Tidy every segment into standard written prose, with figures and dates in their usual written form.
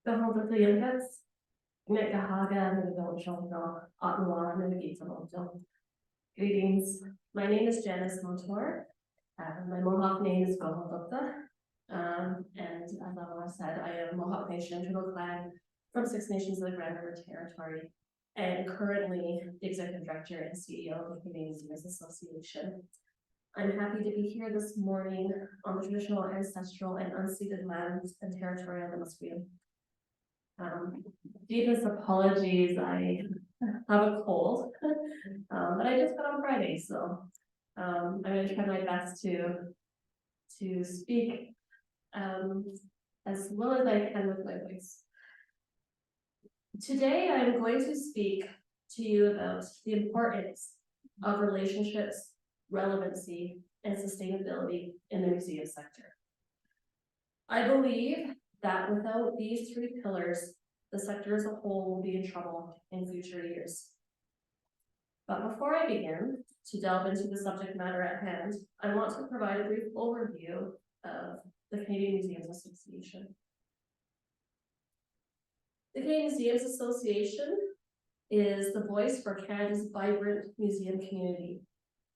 Greetings. My name is Janis Monture. My Mohawk name is Kahentóktha. And as I said, I am Mohawk Nation Turtle Clan from Six Nations of the Grand River Territory, and currently the Executive Director and CEO of the Canadian Museums Association. I'm happy to be here this morning on the traditional, ancestral, and unceded lands and territory of the Musqueam. Deepest apologies, I have a cold, but I just got on Friday, so I'm going to try my best to speak as well as I can with my voice. Today, I'm going to speak to you about the importance of relationships, relevancy, and sustainability in the museum sector. I believe that without these three pillars, the sector as a whole will be in trouble in future years. But before I begin to delve into the subject matter at hand, I want to provide a brief overview of the Canadian Museums Association. The Canadian Museums Association is the voice for Canada's vibrant museum community,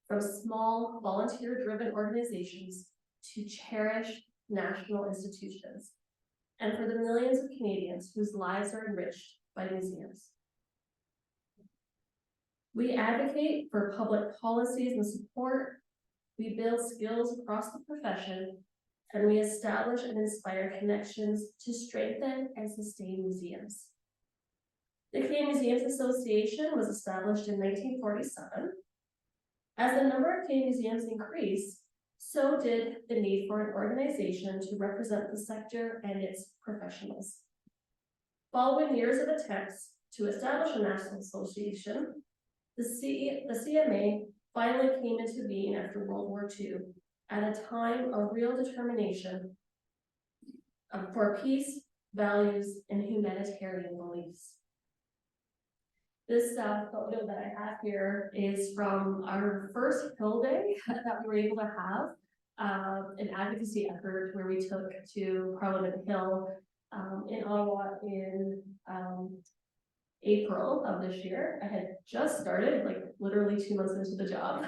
from small volunteer-driven organizations to cherished national institutions, and for the millions of Canadians whose lives are enriched by museums. We advocate for public policies and support, we build skills across the profession, and we establish and inspire connections to strengthen and sustain museums. The Canadian Museums Association was established in 1947. As the number of Canadian museums increased, so did the need for an organization to represent the sector and its professionals. Following years of attempts to establish a national association, the CMA finally came into being after World War II at a time of real determination for peace, values, and humanitarian beliefs. This photo that I have here is from our first Hill Day that we were able to have, an advocacy effort where we took to Parliament Hill in Ottawa in April of this year. I had just started, like literally 2 months into the job,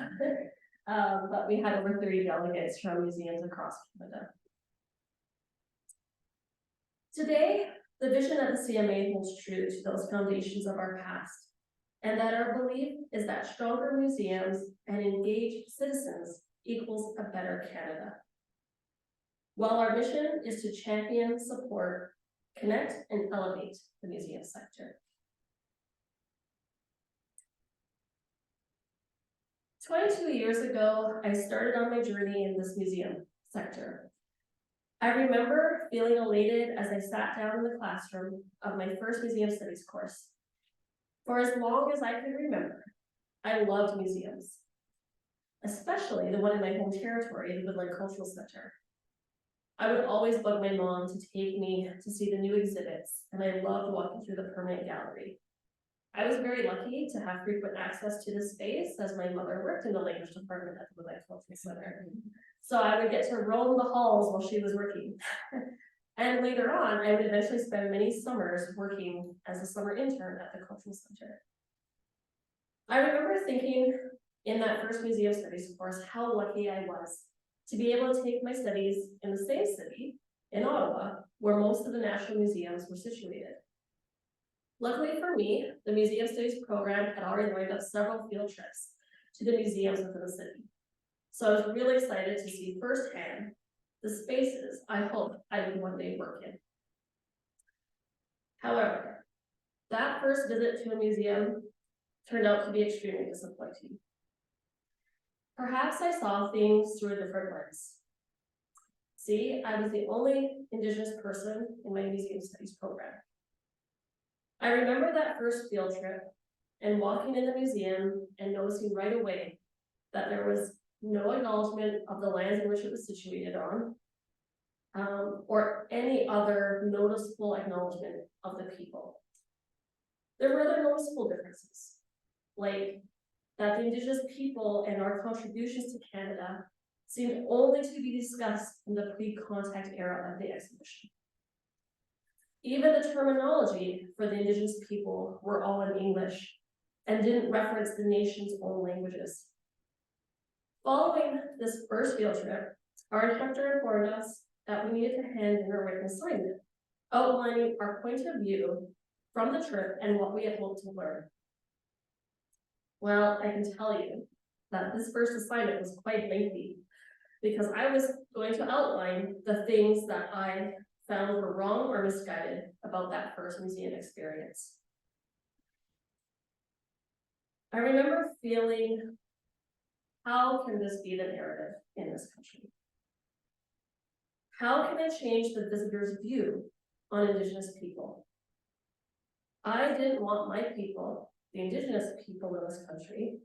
but we had over 30 delegates from museums across Canada. Today, the vision of the CMA holds true to those foundations of our past, and that our belief is that stronger museums and engaged citizens equals a better Canada. While our mission is to champion, support, connect, and elevate the museum sector. 22 years ago, I started on my journey in this museum sector. I remember feeling elated as I sat down in the classroom of my first museum studies course. For as long as I could remember, I loved museums, especially the one in my home territory, the Woodland Cultural Center. I would always bug my mom to take me to see the new exhibits, and I loved walking through the permanent gallery. I was very lucky to have frequent access to this space, as my mother worked in the language department at the Woodland Cultural Center. So I would get to roam the halls while she was working. And later on, I would eventually spend many summers working as a summer intern at the Cultural Center. I remember thinking in that first museum studies course how lucky I was to be able to take my studies in the same city, in Ottawa, where most of the national museums were situated. Luckily for me, the Museum Studies program had already lined up several field trips to the museums within the city. So I was really excited to see firsthand the spaces I hope I would one day work in. However, that first visit to a museum turned out to be extremely disappointing. Perhaps I saw things through a different lens. See, I was the only Indigenous person in my museum studies program. I remember that first field trip and walking in the museum and noticing right away that there was no acknowledgement of the lands in which it was situated on, or any other noticeable acknowledgement of the people. There were other noticeable differences, like that the Indigenous people and our contributions to Canada seemed only to be discussed in the pre-contact era of the exhibition. Even the terminology for the Indigenous people were all in English and didn't reference the nation's own languages. Following this first field trip, our instructor informed us that we needed to hand in a written assignment, outlining our point of view from the trip and what we had hoped to learn. Well, I can tell you that this first assignment was quite lengthy because I was going to outline the things that I found were wrong or misguided about that first museum experience. I remember feeling, how can this be the narrative in this country? How can I change the visitor's view on Indigenous people? I didn't want my people, the Indigenous people in this country,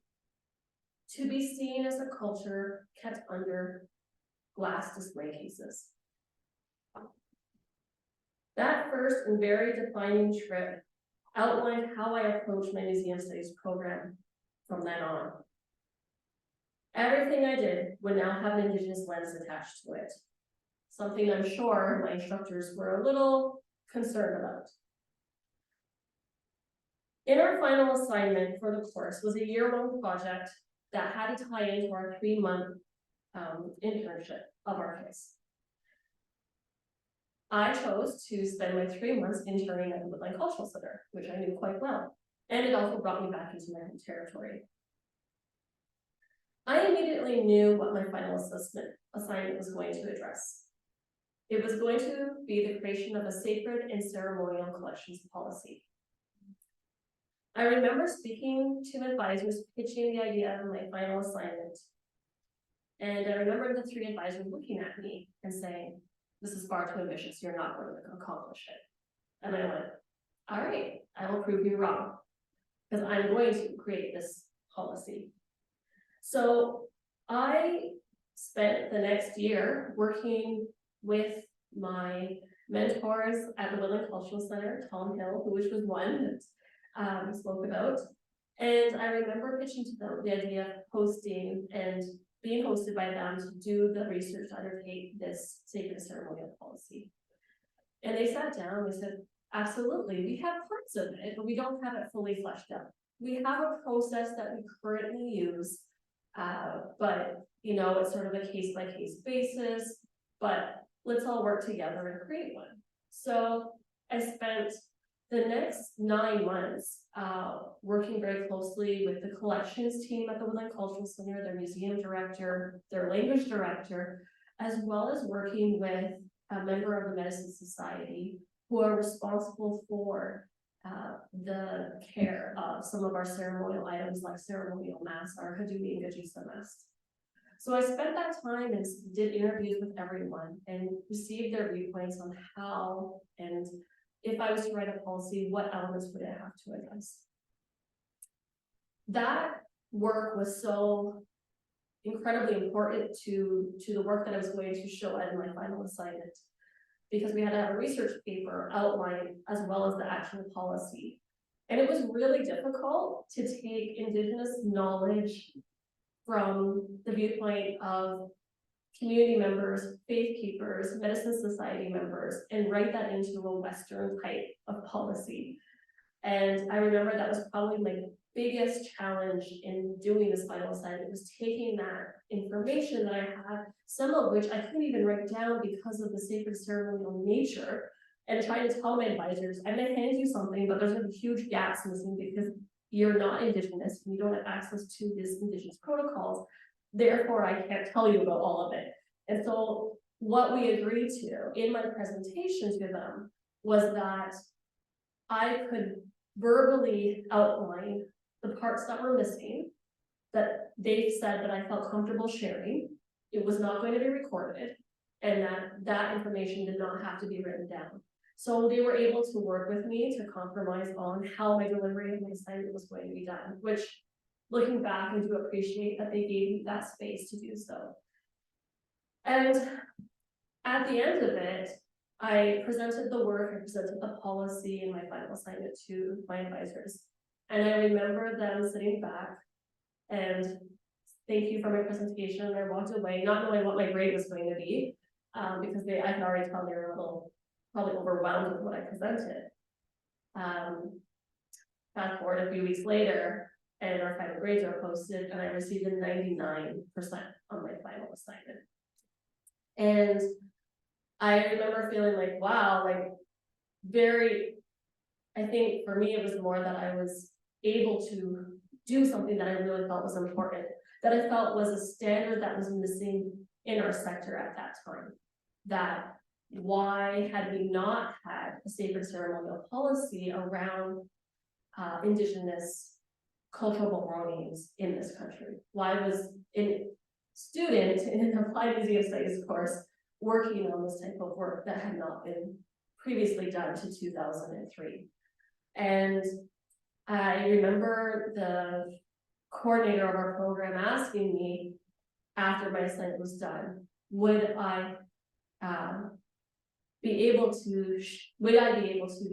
to be seen as a culture kept under glass display cases. That first and very defining trip outlined how I approached my museum studies program from then on. Everything I did would now have an Indigenous lens attached to it, something I'm sure my instructors were a little concerned about. In our final assignment for the course was a year-long project that had to tie into our 3-month internship of our case. I chose to spend my 3 months interning at the Woodland Cultural Center, which I knew quite well, and it also brought me back into my home territory. I immediately knew what my final assignment was going to address. It was going to be the creation of a sacred and ceremonial collections policy. I remember speaking to advisors, pitching the idea of my final assignment, and I remember the 3 advisors looking at me and saying, "This is far too ambitious, you're not going to accomplish it." And I went, "All right, I will prove you wrong, because I'm going to create this policy." So I spent the next year working with my mentors at the Woodland Cultural Center, Tom Hill, which was one that we spoke about. And I remember pitching to them the idea of hosting and being hosted by them to do the research to undertake this sacred ceremonial policy. And they sat down and they said, "Absolutely, we have parts of it, but we don't have it fully fleshed out. We have a process that we currently use, but you know, it's sort of a case-by-case basis, but let's all work together and create one." So I spent the next 9 months working very closely with the collections team at the Woodland Cultural Center, their museum director, their language director, as well as working with a member of the Medicine Society who are responsible for the care of some of our ceremonial items like ceremonial masks, our Hadui and Gajisa masks. So I spent that time and did interviews with everyone and received their viewpoints on how, and if I was to write a policy, what elements would it have to address. That work was so incredibly important to the work that I was going to show in my final assignment, because we had to have a research paper outline as well as the actual policy. And it was really difficult to take Indigenous knowledge from the viewpoint of community members, faith keepers, medicine society members, and write that into a Western type of policy. And I remember that was probably my biggest challenge in doing this final assignment, was taking that information that I had, some of which I couldn't even write down because of the sacred ceremonial nature, and trying to tell my advisors, I'm gonna hand you something, but there's gonna be huge gaps missing because you're not Indigenous and you don't have access to these Indigenous protocols. Therefore, I can't tell you about all of it. And so what we agreed to in my presentation to them was that I could verbally outline the parts that were missing, that they said that I felt comfortable sharing. It was not going to be recorded, and that information did not have to be written down. So they were able to work with me to compromise on how my delivery of my assignment was going to be done, which, looking back, I do appreciate that they gave me that space to do so. And at the end of it, I presented the work, I presented the policy in my final assignment to my advisors. And I remember them sitting back and thank you for my presentation. And I walked away not knowing what my grade was going to be, because I could already tell they were a little probably overwhelmed with what I presented. Fast forward a few weeks later, and our final grades are posted, and I received a 99% on my final assignment. And I remember feeling like, wow, like I think for me, it was more that I was able to do something that I really felt was important, that I felt was a standard that was missing in our sector at that time. That why had we not had a sacred ceremonial policy around Indigenous cultural belongings in this country? Why was a student in an applied museum studies course working on this type of work that had not been previously done to 2003? And I remember the coordinator of our program asking me after my assignment was done, would I be able to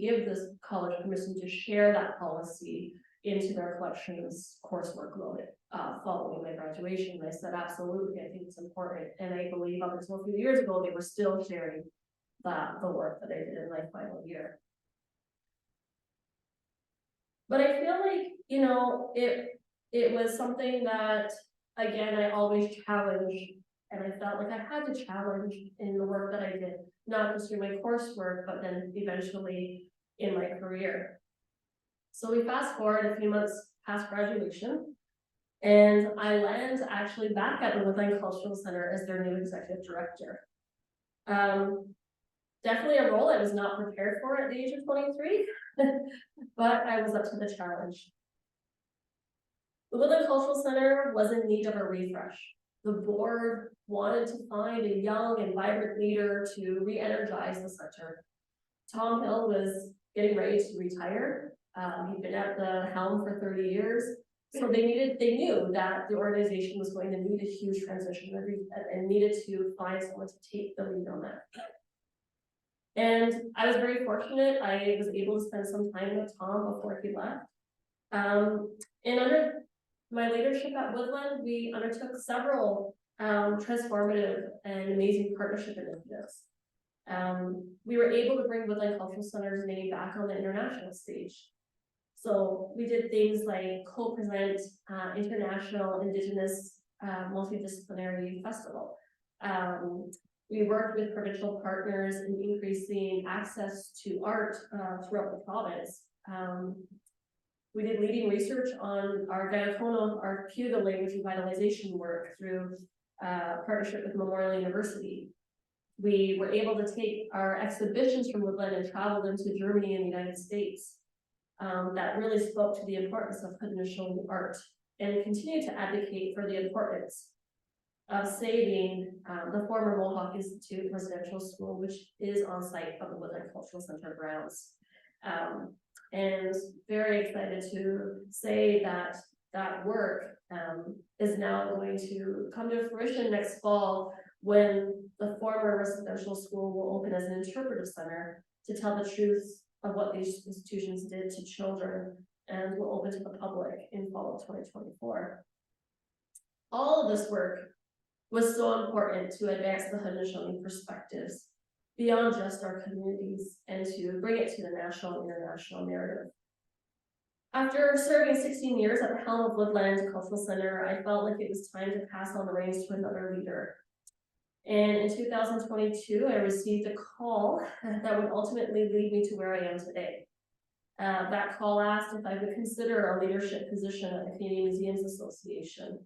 give this college permission to share that policy into their collections coursework load following my graduation? And I said, absolutely, I think it's important. And I believe up until a few years ago, they were still sharing the work that I did in my final year. But I feel like, you know, it was something that, again, I always challenged, and I felt like I had to challenge in the work that I did, not just through my coursework, but then eventually in my career. So we fast forward a few months past graduation, and I land actually back at the Woodland Cultural Center as their new executive director. Definitely a role I was not prepared for at the age of 23, but I was up to the challenge. The Woodland Cultural Center was in need of a refresh. The board wanted to find a young and vibrant leader to re-energize the center. Tom Hill was getting ready to retire. He'd been at the helm for 30 years. So they knew that the organization was going to need a huge transition and needed to find someone to take the lead on that. And I was very fortunate. I was able to spend some time with Tom before he left. And under my leadership at Woodland, we undertook several transformative and amazing partnership initiatives. We were able to bring Woodland Cultural Center's name back on the international stage. So we did things like co-present International Indigenous Multidisciplinary Festival. We worked with provincial partners in increasing access to art throughout the province. We did leading research on our Gayafono, our Puga language revitalization work through partnership with Memorial University. We were able to take our exhibitions from Woodland and travel them to Germany and the United States. That really spoke to the importance of Haudenosaunee art and continue to advocate for the importance of saving the former Mohawk Institute residential school, which is on site of the Woodland Cultural Center grounds. And very excited to say that that work is now going to come to fruition next fall when the former residential school will open as an interpretive center to tell the truth of what these institutions did to children, and will open to the public in fall of 2024. All of this work was so important to advance the Haudenosaunee perspectives beyond just our communities and to bring it to the national and international narrative. After serving 16 years at the helm of Woodland Cultural Center, I felt like it was time to pass on the reins to another leader. And in 2022, I received a call that would ultimately lead me to where I am today. That call asked if I would consider a leadership position at the Canadian Museums Association.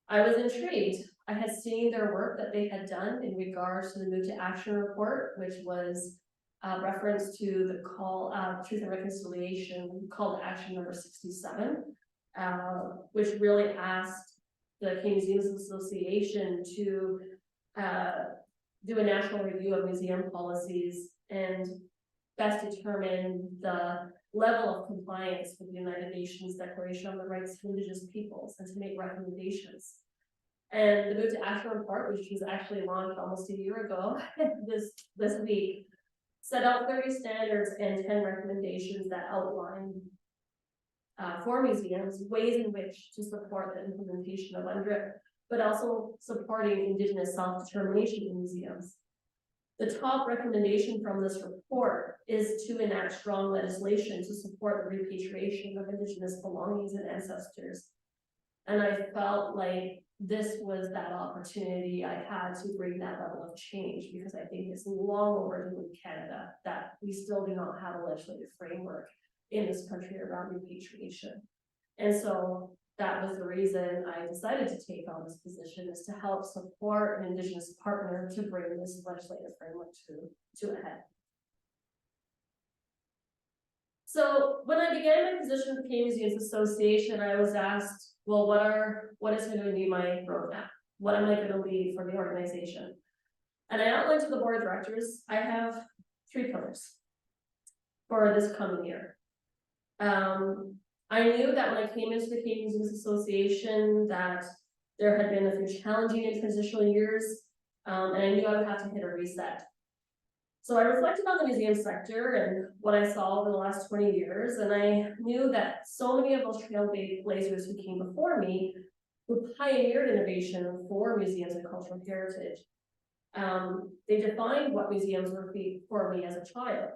I was intrigued. I had seen their work that they had done in regards to the Move to Action report, which was a reference to the call Truth and Reconciliation call to action number 67, which really asked the Canadian Museums Association to do a national review of museum policies and best determine the level of compliance with the United Nations Declaration on the Rights of Indigenous Peoples and to make recommendations. And the Move to Action report, which was actually launched almost a year ago this week, set out 30 standards and 10 recommendations that outline for museums ways in which to support the implementation of UNDRIP, but also supporting Indigenous self-determination in museums. The top recommendation from this report is to enact strong legislation to support the repatriation of Indigenous belongings and ancestors. And I felt like this was that opportunity I had to bring that level of change, because I think it's long overdue in Canada that we still do not have a legislative framework in this country around repatriation. And so that was the reason I decided to take on this position, is to help support an Indigenous partner to bring this legislative framework to a head. So when I began my position with the Canadian Museums Association, I was asked, well, what is going to be my roadmap? What am I going to lead for the organization? And I outlined to the board of directors, I have 3 pillars for this coming year. I knew that when I came into the Canadian Museums Association that there had been a few challenging and transitional years, and I knew I would have to hit a reset. So I reflected on the museum sector and what I saw over the last 20 years, and I knew that so many of those trailblazers who came before me, who pioneered innovation for museums and cultural heritage, they defined what museums were for me as a child.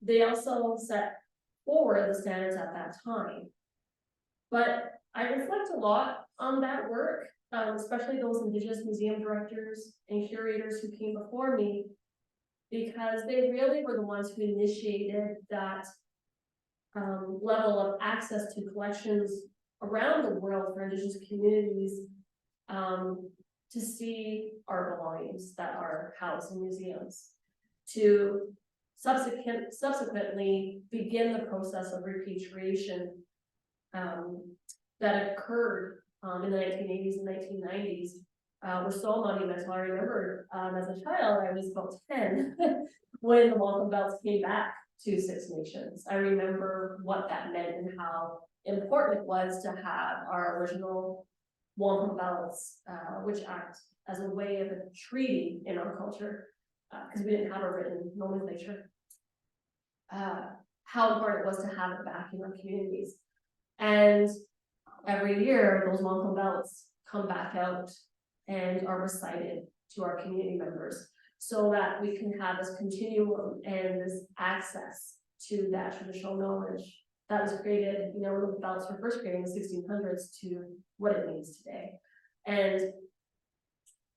They also set forward the standards at that time. But I reflect a lot on that work, especially those Indigenous museum directors and curators who came before me, because they really were the ones who initiated that level of access to collections around the world for Indigenous communities, to see our belongings that are housed in museums, to subsequently begin the process of repatriation that occurred in the 1980s and 1990s. Were so monumental. I remember as a child, I was about 10 when the wampum belts came back to Six Nations. I remember what that meant and how important it was to have our original wampum belts, which act as a way of a treaty in our culture, because we didn't have a written nomenclature. How important it was to have it back in our communities. And every year, those wampum belts come back out and are recited to our community members, so that we can have this continuum and this access to that traditional knowledge that was created, you know, when the belts were first created in the 1600s to what it means today. And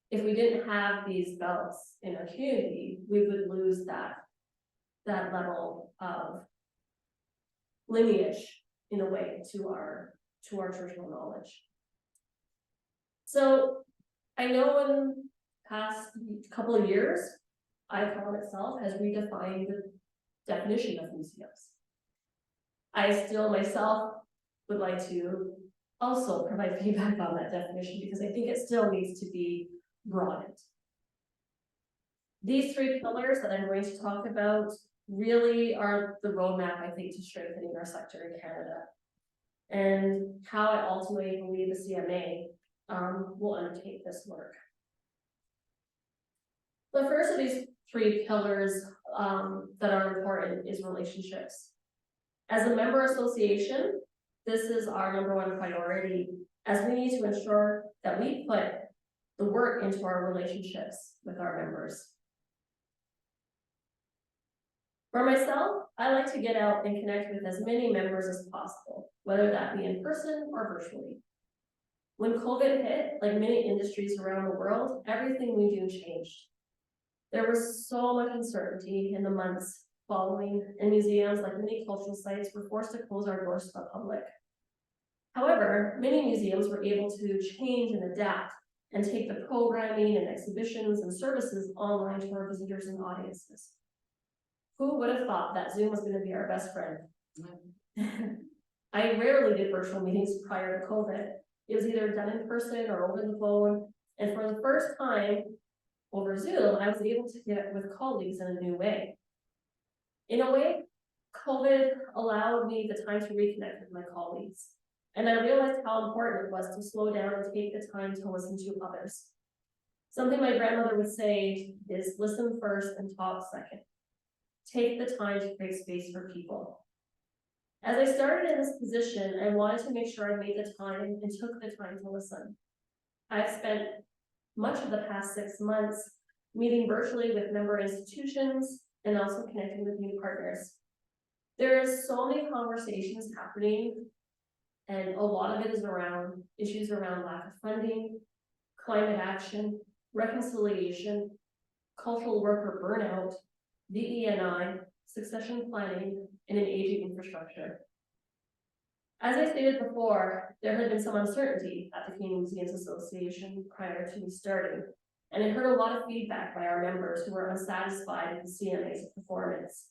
if we didn't have these belts in our community, we would lose that level of lineage in a way to our traditional knowledge. So I know in the past couple of years, ICON itself has redefined the definition of museums. I still myself would like to also provide feedback on that definition, because I think it still needs to be broadened. These 3 pillars that I'm going to talk about really are the roadmap, I think, to strengthening our sector in Canada, and how I ultimately believe the CMA will undertake this work. The first of these 3 pillars that are important is relationships. As a member association, this is our #1 priority, as we need to ensure that we put the work into our relationships with our members. For myself, I like to get out and connect with as many members as possible, whether that be in person or virtually. When COVID hit, like many industries around the world, everything we do changed. There was so much uncertainty in the months following, and museums, like many cultural sites, were forced to close our doors to the public. However, many museums were able to change and adapt and take the programming and exhibitions and services online to our visitors and audiences. Who would have thought that Zoom was going to be our best friend? I rarely did virtual meetings prior to COVID. It was either done in person or over the phone. And for the first time over Zoom, I was able to get with colleagues in a new way. In a way, COVID allowed me the time to reconnect with my colleagues. And I realized how important it was to slow down and take the time to listen to others. Something my grandmother would say is listen first and talk second. Take the time to create space for people. As I started in this position, I wanted to make sure I made the time and took the time to listen. I've spent much of the past 6 months meeting virtually with member institutions, and also connecting with new partners. There is so many conversations happening, and a lot of it is around issues around lack of funding, climate action, reconciliation, cultural worker burnout, DE&I, succession planning, and an aging infrastructure. As I stated before, there had been some uncertainty at the Canadian Museums Association prior to me starting, and I heard a lot of feedback by our members who were unsatisfied with the CMA's performance.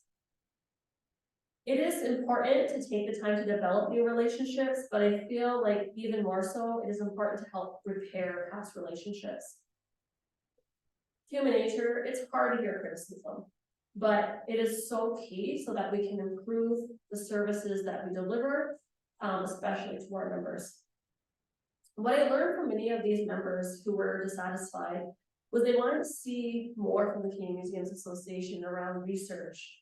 It is important to take the time to develop new relationships, but I feel like even more so, it is important to help repair past relationships. Human nature, it's hard to hear criticism, but it is so key so that we can improve the services that we deliver, especially to our members. What I learned from many of these members who were dissatisfied was they wanted to see more from the Canadian Museums Association around research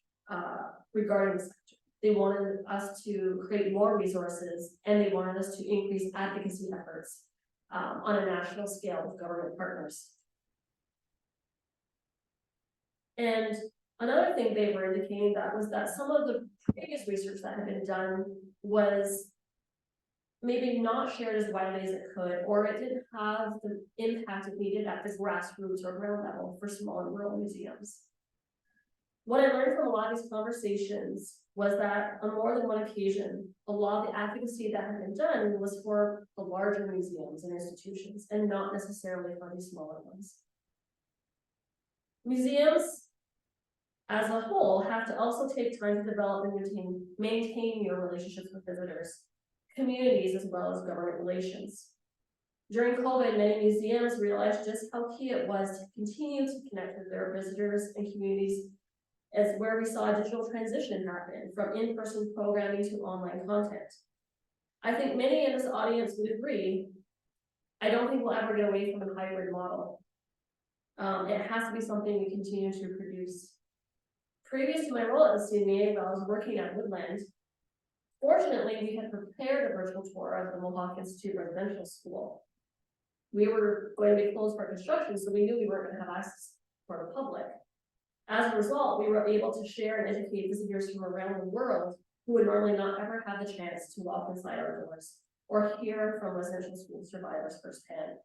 regarding the sector. They wanted us to create more resources, and they wanted us to increase advocacy efforts on a national scale with government partners. And another thing they were indicating that was that some of the previous research that had been done was maybe not shared as widely as it could, or it didn't have the impact it needed at the grassroots or ground level for small and rural museums. What I learned from a lot of these conversations was that on more than one occasion, a lot of the advocacy that had been done was for the larger museums and institutions, and not necessarily for the smaller ones. Museums as a whole have to also take time to develop and maintain your relationships with visitors, communities, as well as government relations. During COVID, many museums realized just how key it was to continue to connect with their visitors and communities, as where we saw a digital transition happen from in-person programming to online content. I think many in this audience would agree, I don't think we'll ever get away from a hybrid model. It has to be something we continue to produce. Previous to my role at the CMA, while I was working at Woodland, fortunately, we had prepared a virtual tour of the Mohawk Institute Residential School. We were going to be closed for construction, so we knew we weren't going to have access for the public. As a result, we were able to share and educate visitors from around the world who would normally not ever have the chance to walk inside our doors or hear from residential school survivors firsthand.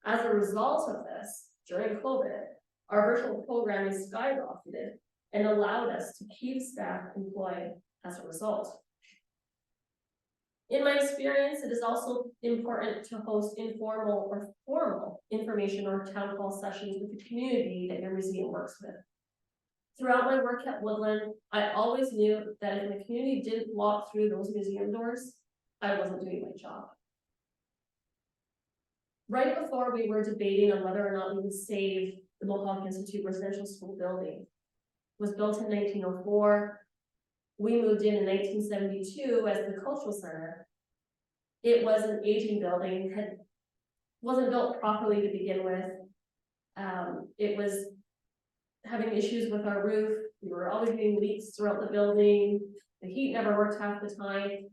As a result of this, during COVID, our virtual programming skyrocketed and allowed us to keep staff employed as a result. In my experience, it is also important to host informal or formal information or town hall sessions with the community that your museum works with. Throughout my work at Woodland, I always knew that if the community didn't walk through those museum doors, I wasn't doing my job. Right before we were debating on whether or not we would save the Mohawk Institute Residential School building, it was built in 1904. We moved in 1972 as the cultural center. It was an aging building, wasn't built properly to begin with. It was having issues with our roof. We were always getting leaks throughout the building. The heat never worked half the time.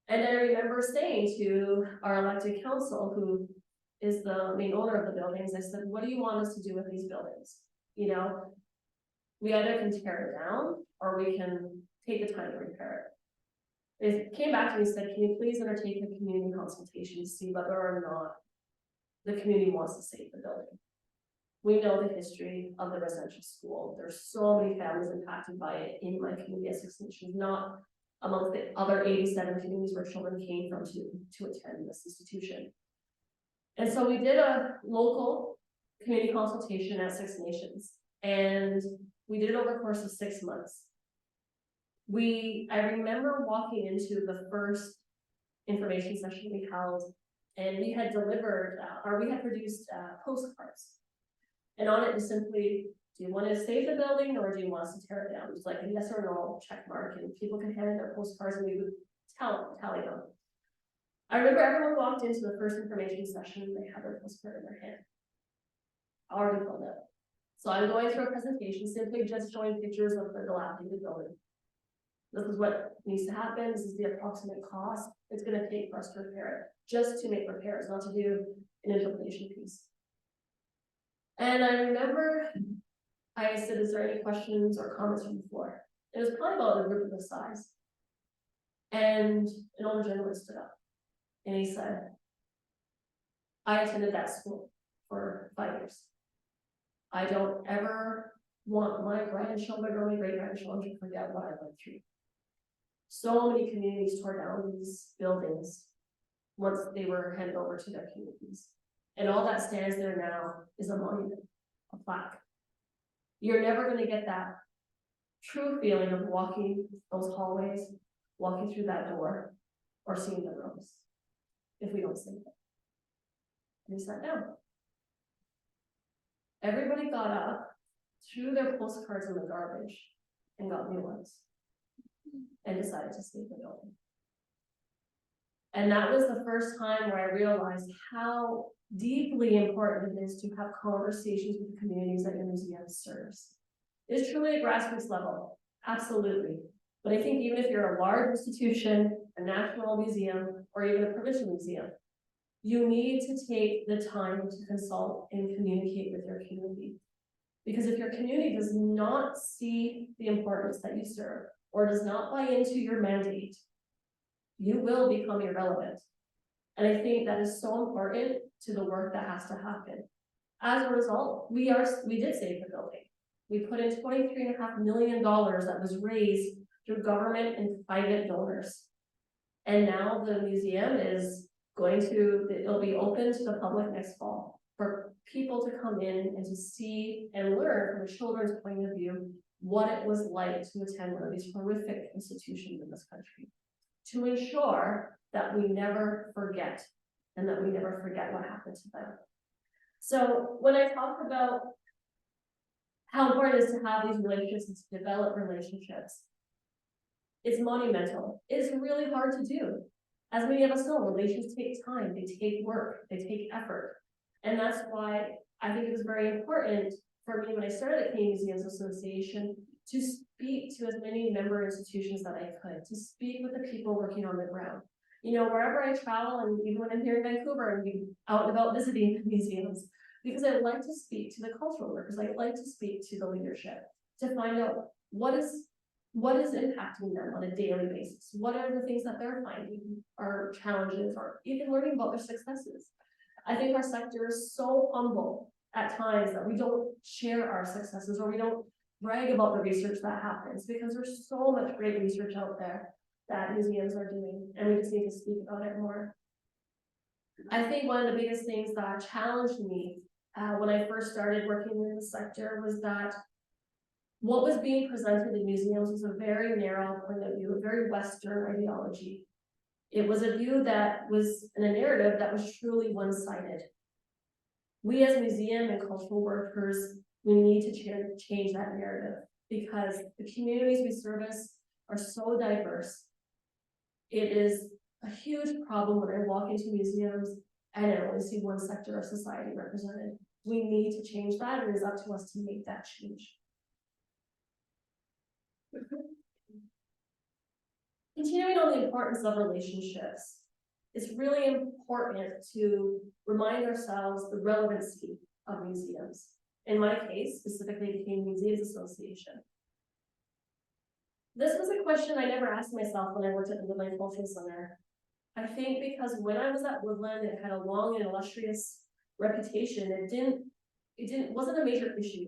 And I remember saying to our elected council, who is the main owner of the buildings, I said, what do you want us to do with these buildings? You know, we either can tear it down or we can take the time to repair it. They came back to me and said, can you please undertake a community consultation to see whether or not the community wants to save the building? We know the history of the residential school. There's so many families impacted by it in my community at Six Nations, not amongst the other 87 communities where children came from to attend this institution. And so we did a local community consultation at Six Nations, and we did it over the course of 6 months. I remember walking into the first information session we held, and we had delivered, we had produced postcards. And on it was simply, do you want to save the building or do you want us to tear it down? It was like a yes or no check mark, and people could hand in their postcards and we would tally them. I remember everyone walked into the first information session and they had their postcard in their hand, already filled out. So I'm going through a presentation, simply just showing pictures of the dilapidated building. This is what needs to happen. This is the approximate cost it's going to take for us to repair it, just to make repairs, not to do an implementation piece. And I remember I said, is there any questions or comments from the floor? It was probably about a group of this size. And an older gentleman stood up and he said, I attended that school for 5 years. I don't ever want my grandchildren or my great-grandchildren to forget what I went through. So many communities tore down these buildings once they were handed over to their communities. And all that stands there now is a monument, a plaque. You're never going to get that true feeling of walking those hallways, walking through that door, or seeing the rooms if we don't see it. And he sat down. Everybody got up, threw their postcards in the garbage, and got new ones, and decided to stay in the building. And that was the first time where I realized how deeply important it is to have conversations with the communities that your museum serves. It's truly a grassroots level, absolutely. But I think even if you're a large institution, a national museum, or even a provincial museum, you need to take the time to consult and communicate with your community. Because if your community does not see the importance that you serve, or does not buy into your mandate, you will become irrelevant. And I think that is so important to the work that has to happen. As a result, we did save the building. We put in $23.5 million that was raised through government and private donors. And now the museum is it'll be open to the public next fall for people to come in and to see and learn from a children's point of view what it was like to attend one of these horrific institutions in this country, to ensure that we never forget and that we never forget what happened to them. So when I talk about how important it is to have these relationships and to develop relationships, it's monumental. It's really hard to do. As many of us know, relations take time, they take work, they take effort. And that's why I think it was very important for me when I started the Canadian Museums Association to speak to as many member institutions that I could, to speak with the people working on the ground. You know, wherever I travel, and even when I'm here in Vancouver and be out and about visiting museums, because I like to speak to the cultural workers, I like to speak to the leadership, to find out what is impacting them on a daily basis. What are the things that they're finding are challenges, or even learning about their successes. I think our sector is so humble at times that we don't share our successes, or we don't brag about the research that happens, because there's so much great research out there that museums are doing, and we just need to speak about it more. I think one of the biggest things that challenged me when I first started working in the sector was that what was being presented in museums was a very narrow point of view, a very Western ideology. It was a view that was in a narrative that was truly one-sided. We as museum and cultural workers, we need to change that narrative, because the communities we service are so diverse. It is a huge problem when I walk into museums and I only see one sector of society represented. We need to change that, and it is up to us to make that change. Continuing on the importance of relationships, it's really important to remind ourselves the relevancy of museums. In my case, specifically the Canadian Museums Association. This was a question I never asked myself when I worked at the Woodland Cultural Center. I think because when I was at Woodland, it had a long and illustrious reputation. It wasn't a major issue.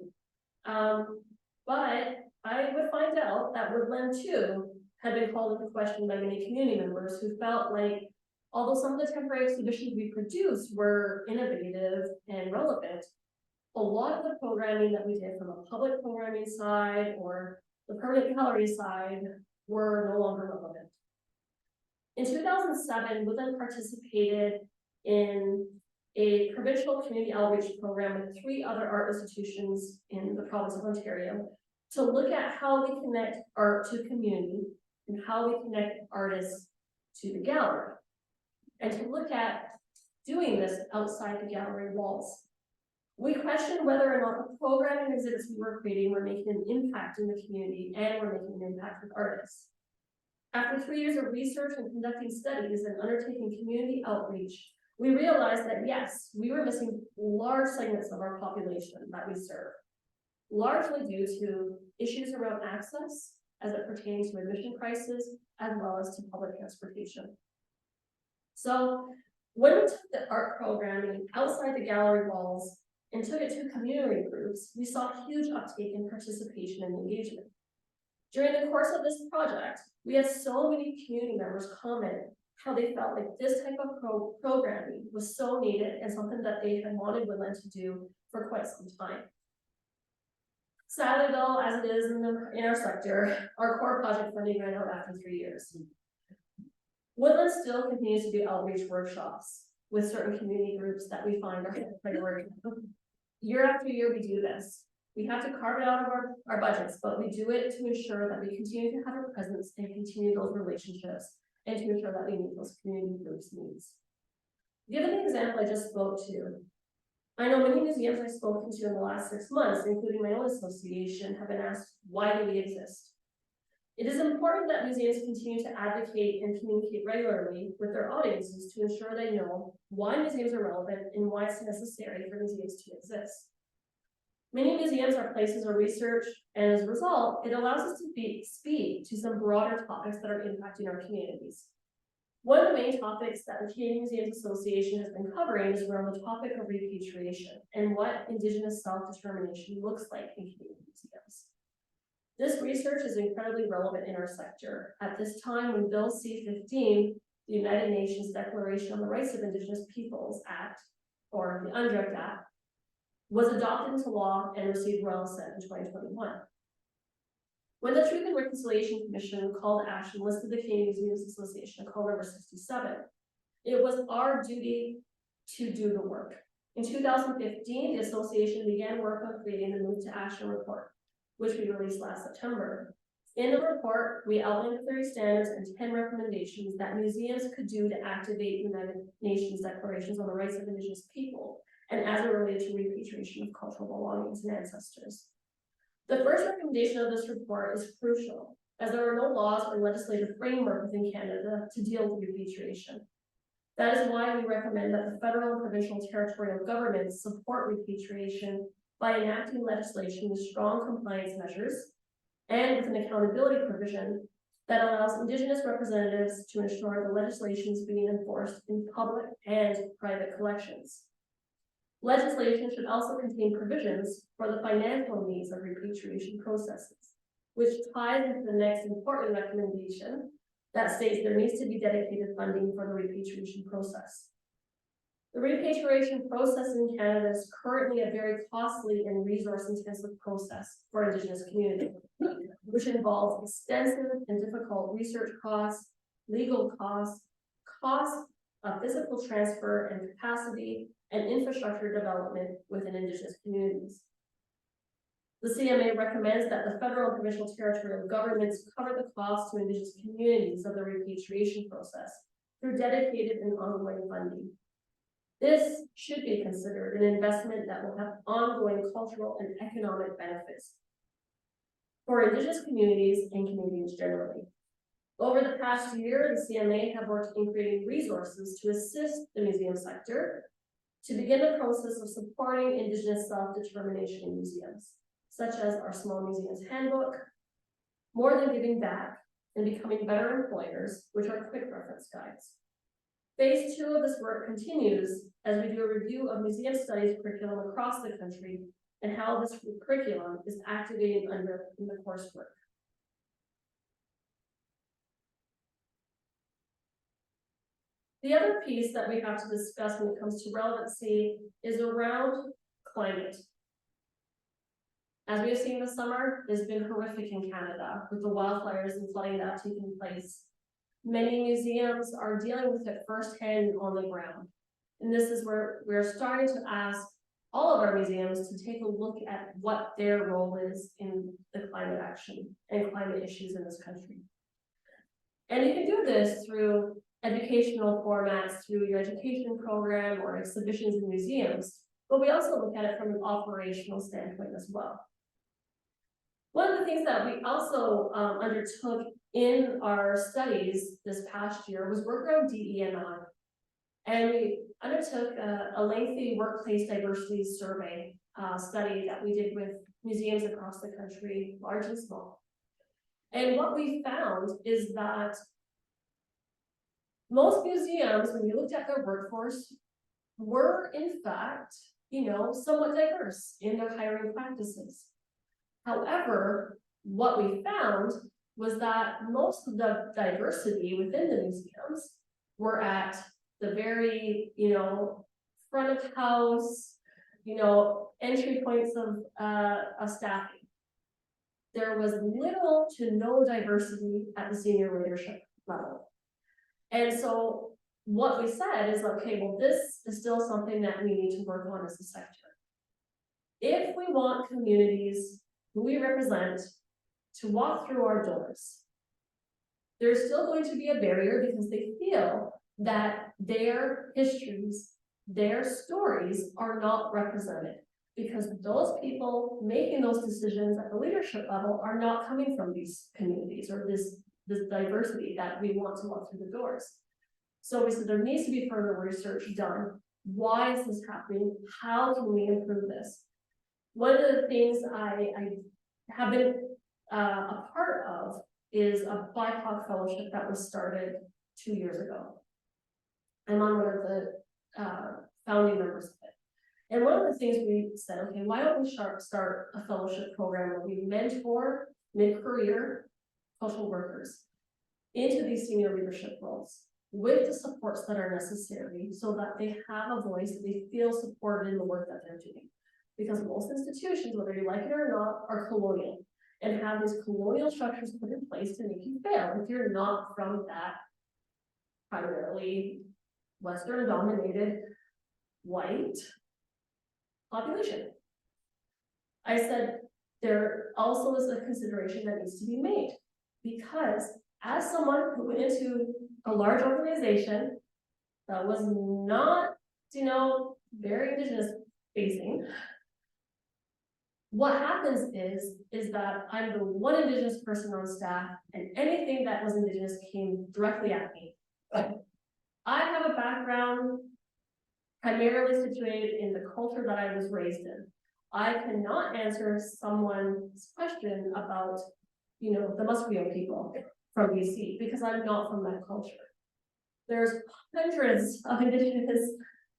But I would find out that Woodland too had been called into question by many community members who felt like, although some of the temporary exhibitions we produced were innovative and relevant, a lot of the programming that we did from a public programming side or the permanent gallery side were no longer relevant. In 2007, Woodland participated in a provincial community outreach program with 3 other art institutions in the province of Ontario to look at how we connect art to community and how we connect artists to the gallery, and to look at doing this outside the gallery walls. We questioned whether or not the programming exhibits we were creating were making an impact in the community and were making an impact with artists. After 3 years of research and conducting studies and undertaking community outreach, we realized that yes, we were missing large segments of our population that we serve, largely due to issues around access as it pertains to admission prices, as well as to public transportation. So when we took the art programming outside the gallery walls and took it to community groups, we saw huge uptake in participation and engagement. During the course of this project, we had so many community members comment how they felt like this type of programming was so needed and something that they had wanted Woodland to do for quite some time. Sadly though, as it is in our sector, our core project funding ran out after 3 years. Woodland still continues to do outreach workshops with certain community groups that we find are a priority. Year after year, we do this. We have to carve it out of our budgets, but we do it to ensure that we continue to have a presence and continue those relationships and to ensure that we meet those community groups' needs. Given the example I just spoke to, I know many museums I've spoken to in the last 6 months, including my own association, have been asked, why do we exist? It is important that museums continue to advocate and communicate regularly with their audiences to ensure they know why museums are relevant and why it's necessary for museums to exist. Many museums are places of research, and as a result, it allows us to speak to some broader topics that are impacting our communities. One of the main topics that the Canadian Museums Association has been covering is around the topic of repatriation and what Indigenous self-determination looks like in Canadian museums. This research is incredibly relevant in our sector at this time when Bill C-15, the United Nations Declaration on the Rights of Indigenous Peoples Act, or the UNDRIP Act, was adopted into law and received royal assent in 2021. When the Truth and Reconciliation Commission call to action listed the Canadian Museums Association call number 67, it was our duty to do the work. In 2015, the association began work on creating the Move to Action report, which we released last September. In the report, we outlined 30 standards and 10 recommendations that museums could do to activate United Nations declarations on the rights of Indigenous people, and as it related to repatriation of cultural belongings and ancestors. The first recommendation of this report is crucial, as there are no laws or legislative framework within Canada to deal with repatriation. That is why we recommend that the federal and provincial territorial governments support repatriation by enacting legislation with strong compliance measures and with an accountability provision that allows Indigenous representatives to ensure the legislation is being enforced in public and private collections. Legislation should also contain provisions for the financial needs of repatriation processes, which ties into the next important recommendation that states there needs to be dedicated funding for the repatriation process. The repatriation process in Canada is currently a very costly and resource-intensive process for Indigenous communities, which involves extensive and difficult research costs, legal costs, costs of physical transfer and capacity, and infrastructure development within Indigenous communities. The CMA recommends that the federal and provincial territorial governments cover the costs to Indigenous communities of the repatriation process through dedicated and ongoing funding. This should be considered an investment that will have ongoing cultural and economic benefits for Indigenous communities and Canadians generally. Over the past year, the CMA have worked in creating resources to assist the museum sector to begin the process of supporting Indigenous self-determination in museums, such as our Small Museums Handbook, More Than Giving Back, and Becoming Better Employers, which are quick reference guides. Phase 2 of this work continues as we do a review of museum studies curriculum across the country and how this curriculum is activated in the coursework. The other piece that we have to discuss when it comes to relevancy is around climate. As we have seen this summer, it's been horrific in Canada with the wildfires and flooding that have taken place. Many museums are dealing with it firsthand on the ground. And this is where we're starting to ask all of our museums to take a look at what their role is in the climate action and climate issues in this country. And you can do this through educational formats, through your education program or exhibitions in museums, but we also look at it from an operational standpoint as well. One of the things that we also undertook in our studies this past year was work around DE&I. And we undertook a lengthy workplace diversity survey study that we did with museums across the country, large and small. And what we found is that most museums, when you looked at their workforce, were in fact, somewhat diverse in their hiring practices. However, what we found was that most of the diversity within the museums were at the very, front of house, entry points of staffing. There was little to no diversity at the senior leadership level. And so what we said is, okay, well, this is still something that we need to work on as a sector. If we want communities who we represent to walk through our doors, there's still going to be a barrier because they feel that their histories, their stories are not represented, because those people making those decisions at the leadership level are not coming from these communities or this diversity that we want to walk through the doors. So we said there needs to be further research done. Why is this happening? How can we improve this? One of the things I have been a part of is a BIPOC fellowship that was started 2 years ago. I'm on one of the founding members of it. And one of the things we said, okay, why don't we start a fellowship program where we mentor mid-career social workers into these senior leadership roles with the supports that are necessary so that they have a voice, that they feel supported in the work that they're doing. Because most institutions, whether you like it or not, are colonial and have these colonial structures put in place to make you fail if you're not from that primarily Western dominated white population. I said there also is a consideration that needs to be made, because as someone who went into a large organization that was not, very Indigenous facing, what happens is that I'm the one Indigenous person on staff, and anything that was Indigenous came directly at me. I have a background primarily situated in the culture that I was raised in. I cannot answer someone's question about, the Musqueam people from BC, because I'm not from that culture. There's hundreds of Indigenous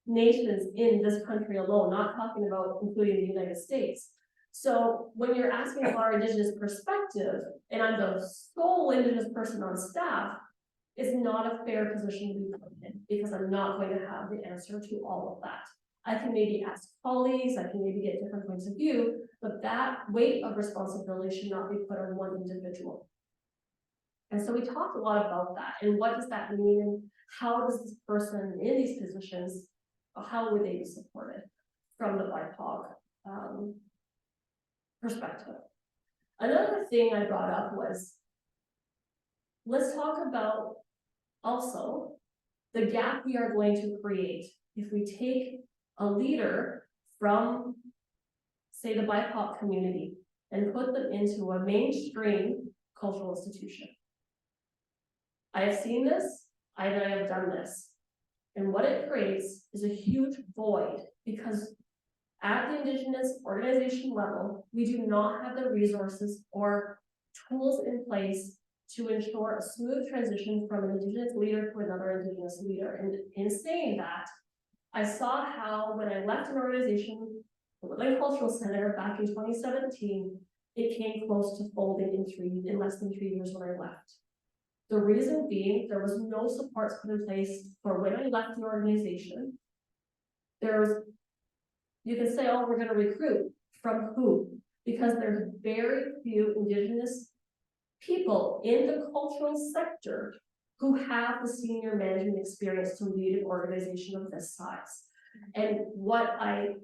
nations in this country alone, not talking about including the United States. So when you're asking about our Indigenous perspective, and I'm the sole Indigenous person on staff, it's not a fair position to be put in, because I'm not going to have the answer to all of that. I can maybe ask colleagues, I can maybe get different points of view, but that weight of responsibility should not be put on one individual. And so we talked a lot about that, and what does that mean, and how does this person in these positions, how would they be supported from the BIPOC perspective. Another thing I brought up was, let's talk about also the gap we are going to create if we take a leader from, say, the BIPOC community and put them into a mainstream cultural institution. I have seen this, I have done this. And what it creates is a huge void, because at the Indigenous organization level, we do not have the resources or tools in place to ensure a smooth transition from an Indigenous leader to another Indigenous leader. And in saying that, I saw how when I left an organization, the Woodland Cultural Center, back in 2017, it came close to folding in less than 3 years when I left. The reason being, there was no supports put in place for when I left the organization. You can say, oh, we're going to recruit. From who? Because there's very few Indigenous people in the cultural sector who have the senior management experience to lead an organization of this size. And what I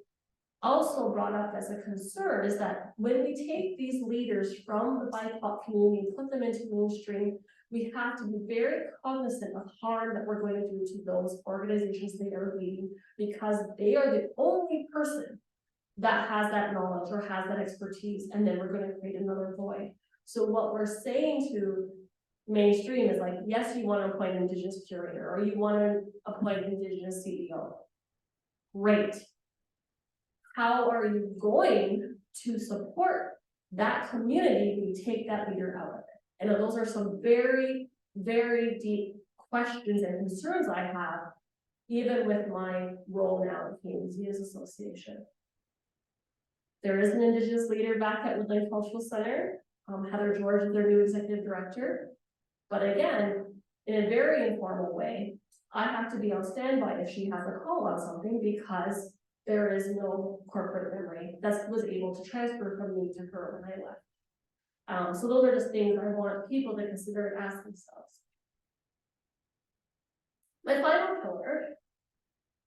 also brought up as a concern is that when we take these leaders from the BIPOC community and put them into mainstream, we have to be very cognizant of harm that we're going to do to those organizations they are leading, because they are the only person that has that knowledge or has that expertise, and then we're going to create another void. So what we're saying to mainstream is like, yes, you want to appoint an Indigenous curator, or you want to appoint an Indigenous CEO. Great. How are you going to support that community when you take that leader out of it? And those are some very, very deep questions and concerns I have, even with my role now in the Canadian Museums Association. There is an Indigenous leader back at Woodland Cultural Center. Heather George is their new executive director. But again, in a very informal way, I have to be on standby if she has a call on something, because there is no corporate memory that was able to transfer from me to her when I left. So those are just things I want people to consider and ask themselves. My final pillar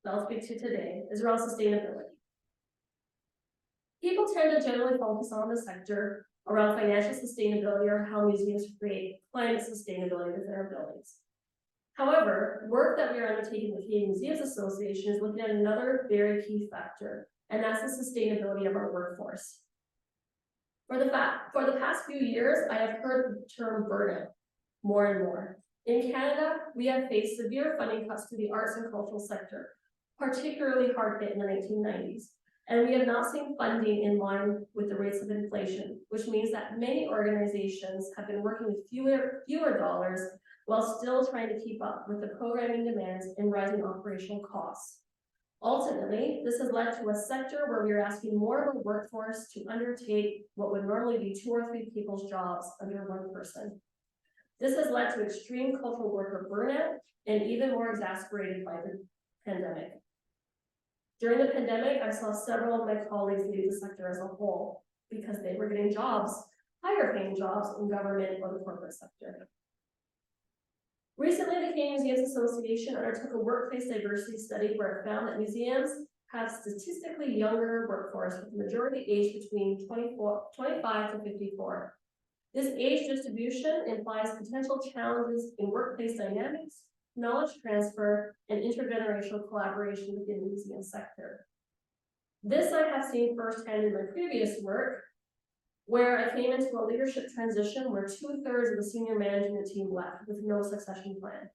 that I'll speak to today is around sustainability. People tend to generally focus on the sector around financial sustainability or how museums create climate sustainability within our buildings. However, work that we are undertaking with the Canadian Museums Association is looking at another very key factor, and that's the sustainability of our workforce. For the past few years, I have heard the term burnout more and more. In Canada, we have faced severe funding cuts to the arts and cultural sector, particularly hard hit in the 1990s. And we have not seen funding in line with the rates of inflation, which means that many organizations have been working with fewer dollars while still trying to keep up with the programming demands and rising operational costs. Ultimately, this has led to a sector where we are asking more of a workforce to undertake what would normally be 2 or 3 people's jobs under one person. This has led to extreme cultural worker burnout and even more exacerbated by the pandemic. During the pandemic, I saw several of my colleagues leave the sector as a whole because they were getting jobs, higher paying jobs in government or the corporate sector. Recently, the Canadian Museums Association undertook a workplace diversity study where it found that museums have statistically younger workforce with the majority age between 25 to 54. This age distribution implies potential challenges in workplace dynamics, knowledge transfer, and intergenerational collaboration within the museum sector. This I have seen firsthand in my previous work, where I came into a leadership transition where 2/3 of the senior management team left with no succession plan.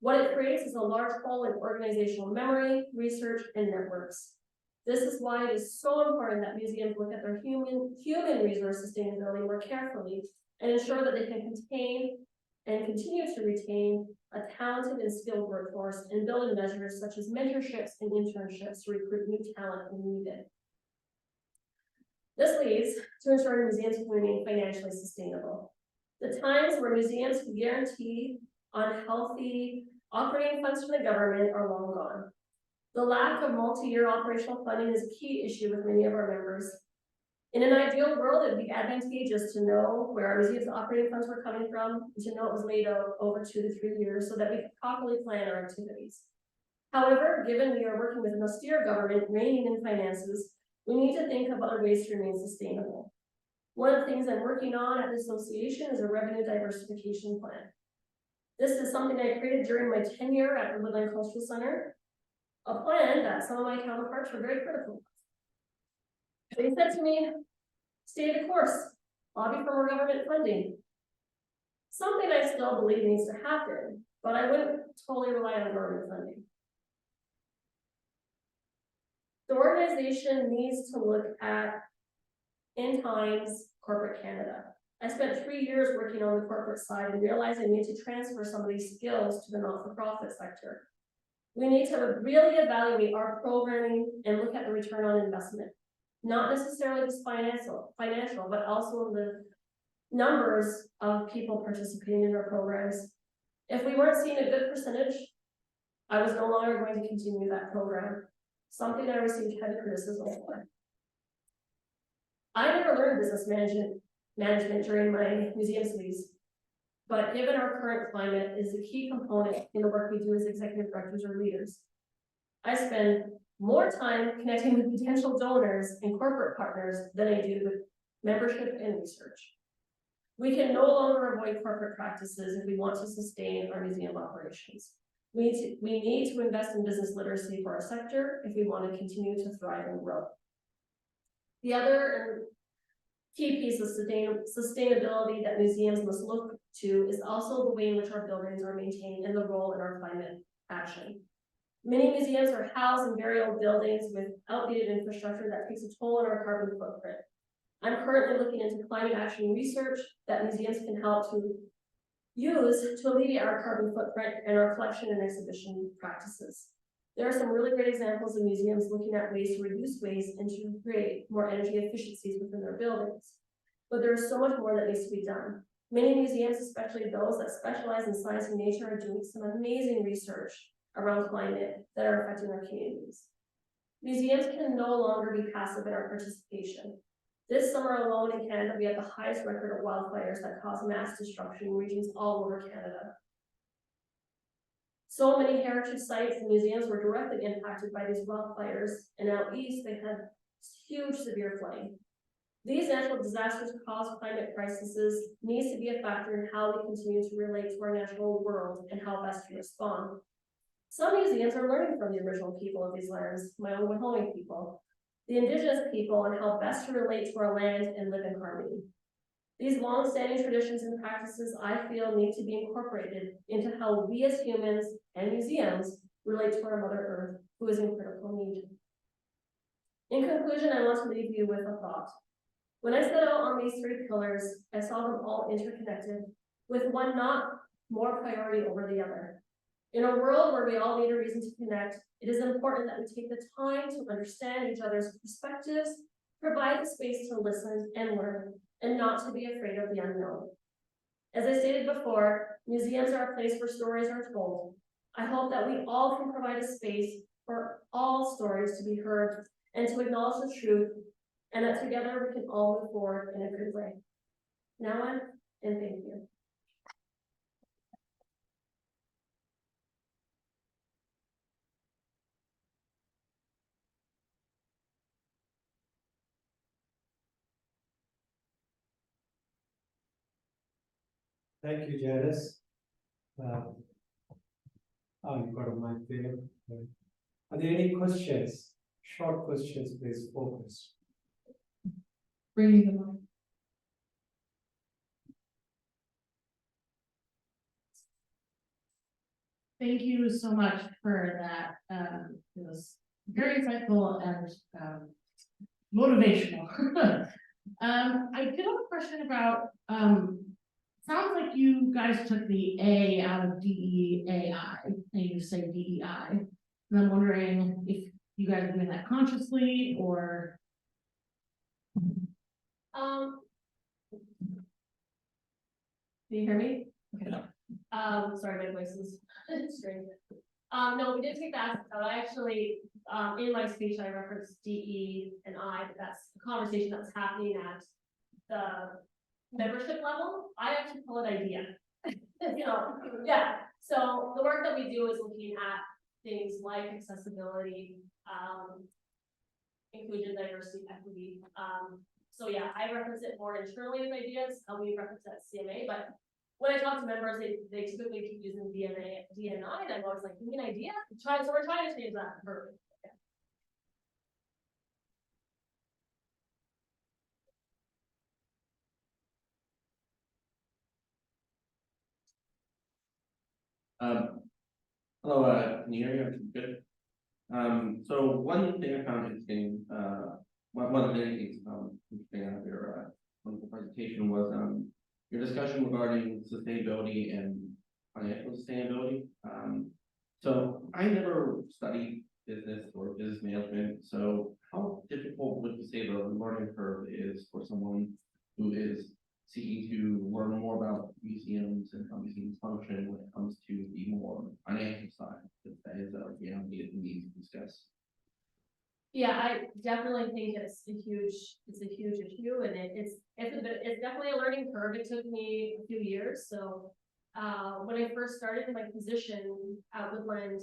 What it creates is a large hole in organizational memory, research, and networks. This is why it is so important that museums look at their human resource sustainability more carefully and ensure that they can contain and continue to retain a talented and skilled workforce and build in measures such as mentorships and internships to recruit new talent when needed. This leads to ensuring museums can remain financially sustainable. The times where museums can guarantee unhealthy operating funds from the government are long gone. The lack of multi-year operational funding is a key issue with many of our members. In an ideal world, it would be advantageous to know where our museum's operating funds were coming from, and to know it was laid out over 2 to 3 years so that we could properly plan our activities. However, given we are working with an austere government reining in finances, we need to think of other ways to remain sustainable. One of the things I'm working on at the association is a revenue diversification plan. This is something I created during my tenure at the Woodland Cultural Center, a plan that some of my counterparts were very critical of. They said to me, stay the course, lobby for more government funding. Something I still believe needs to happen, but I wouldn't totally rely on government funding. The organization needs to look at, in times, corporate Canada. I spent 3 years working on the corporate side and realized I need to transfer some of these skills to the not-for-profit sector. We need to really evaluate our programming and look at the return on investment. Not necessarily just financial, but also the numbers of people participating in our programs. If we weren't seeing a good percentage, I was no longer going to continue that program, something I received heavy criticism for. I never learned business management during my museum studies, but given our current climate is a key component in the work we do as executive directors or leaders. I spend more time connecting with potential donors and corporate partners than I do with membership and research. We can no longer avoid corporate practices if we want to sustain our museum operations. We need to invest in business literacy for our sector if we want to continue to thrive and grow. The other key piece of sustainability that museums must look to is also the way in which our buildings are maintained and the role in our climate action. Many museums are housed in very old buildings with outdated infrastructure that takes a toll on our carbon footprint. I'm currently looking into climate action research that museums can help to use to alleviate our carbon footprint and our collection and exhibition practices. There are some really great examples of museums looking at ways to reduce waste and to create more energy efficiencies within their buildings. But there is so much more that needs to be done. Many museums, especially those that specialize in science and nature, are doing some amazing research around climate that are affecting our communities. Museums can no longer be passive in our participation. This summer alone in Canada, we had the highest record of wildfires that caused mass destruction in regions all over Canada. So many heritage sites and museums were directly impacted by these wildfires, and out east they had huge severe flooding. These natural disasters cause climate crises needs to be a factor in how we continue to relate to our natural world and how best to respond. Some museums are learning from the original people of these lands, my own Mohawk people, the Indigenous people, on how best to relate to our land and live in harmony. These long-standing traditions and practices, I feel, need to be incorporated into how we as humans and museums relate to our Mother Earth, who is in critical need. In conclusion, I want to leave you with a thought. When I set out on these three pillars, I saw them all interconnected, with one not more priority over the other. In a world where we all need a reason to connect, it is important that we take the time to understand each other's perspectives, provide the space to listen and learn, and not to be afraid of the unknown. As I stated before, museums are a place where stories are told. I hope that we all can provide a space for all stories to be heard and to acknowledge the truth, and that together we can all move forward in a good way. Now, and thank you. Thank you, Janiss. You've got a mic there. Are there any questions? Short questions, please, focus. Bringing them on. Thank you so much for that. It was very insightful and motivational. I did have a question about, sounds like you guys took the A out of DEAI, and you say DEI. And I'm wondering if you guys are doing that consciously or. Can you hear me? Okay. Sorry, my voice is strange. No, we did take that out. I actually, in my speech, I referenced DE and I, but that's the conversation that's happening at the membership level. I actually call it idea. Yeah. So the work that we do is looking at things like accessibility, inclusion, diversity, equity. So yeah, I reference it more internally as ideas, how we reference it at CMA, but when I talk to members, they typically keep using DNI, and I'm always like, you mean idea? So we're trying to change that verb. Hello, can you hear me? Good. So one thing I found interesting, one of the many things interesting out of your wonderful presentation was your discussion regarding sustainability and financial sustainability. So I never studied business or business management. So how difficult would you say the learning curve is for someone who is seeking to learn more about museums and how museums function when it comes to the more financial side? That is a reality that we need to discuss. Yeah, I definitely think it's a huge issue, and it's definitely a learning curve. It took me a few years. So when I first started in my position at Woodland,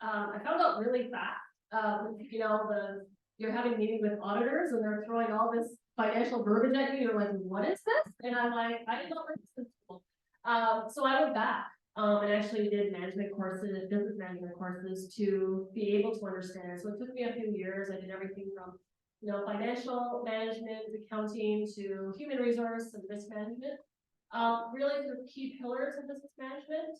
I found out really fast. You're having meetings with auditors and they're throwing all this financial verbiage at you. You're like, what is this? And I'm like, I didn't know what this was. So I went back and actually did management courses, business management courses to be able to understand. So it took me a few years. I did everything from financial management, accounting, to human resource and risk management. Really the key pillars of business management.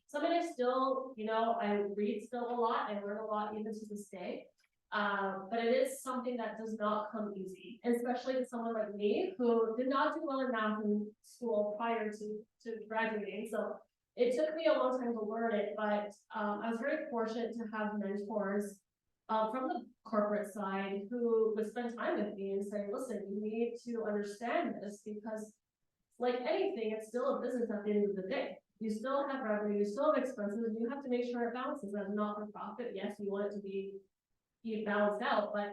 Something I still, I read still a lot, I learn a lot even to this day. But it is something that does not come easy, especially to someone like me who did not do well in math in school prior to graduating. So it took me a long time to learn it, but I was very fortunate to have mentors from the corporate side who would spend time with me and say, listen, you need to understand this because like anything, it's still a business at the end of the day. You still have revenue, you still have expenses, and you have to make sure it balances. As not for profit, yes, you want it to be balanced out, but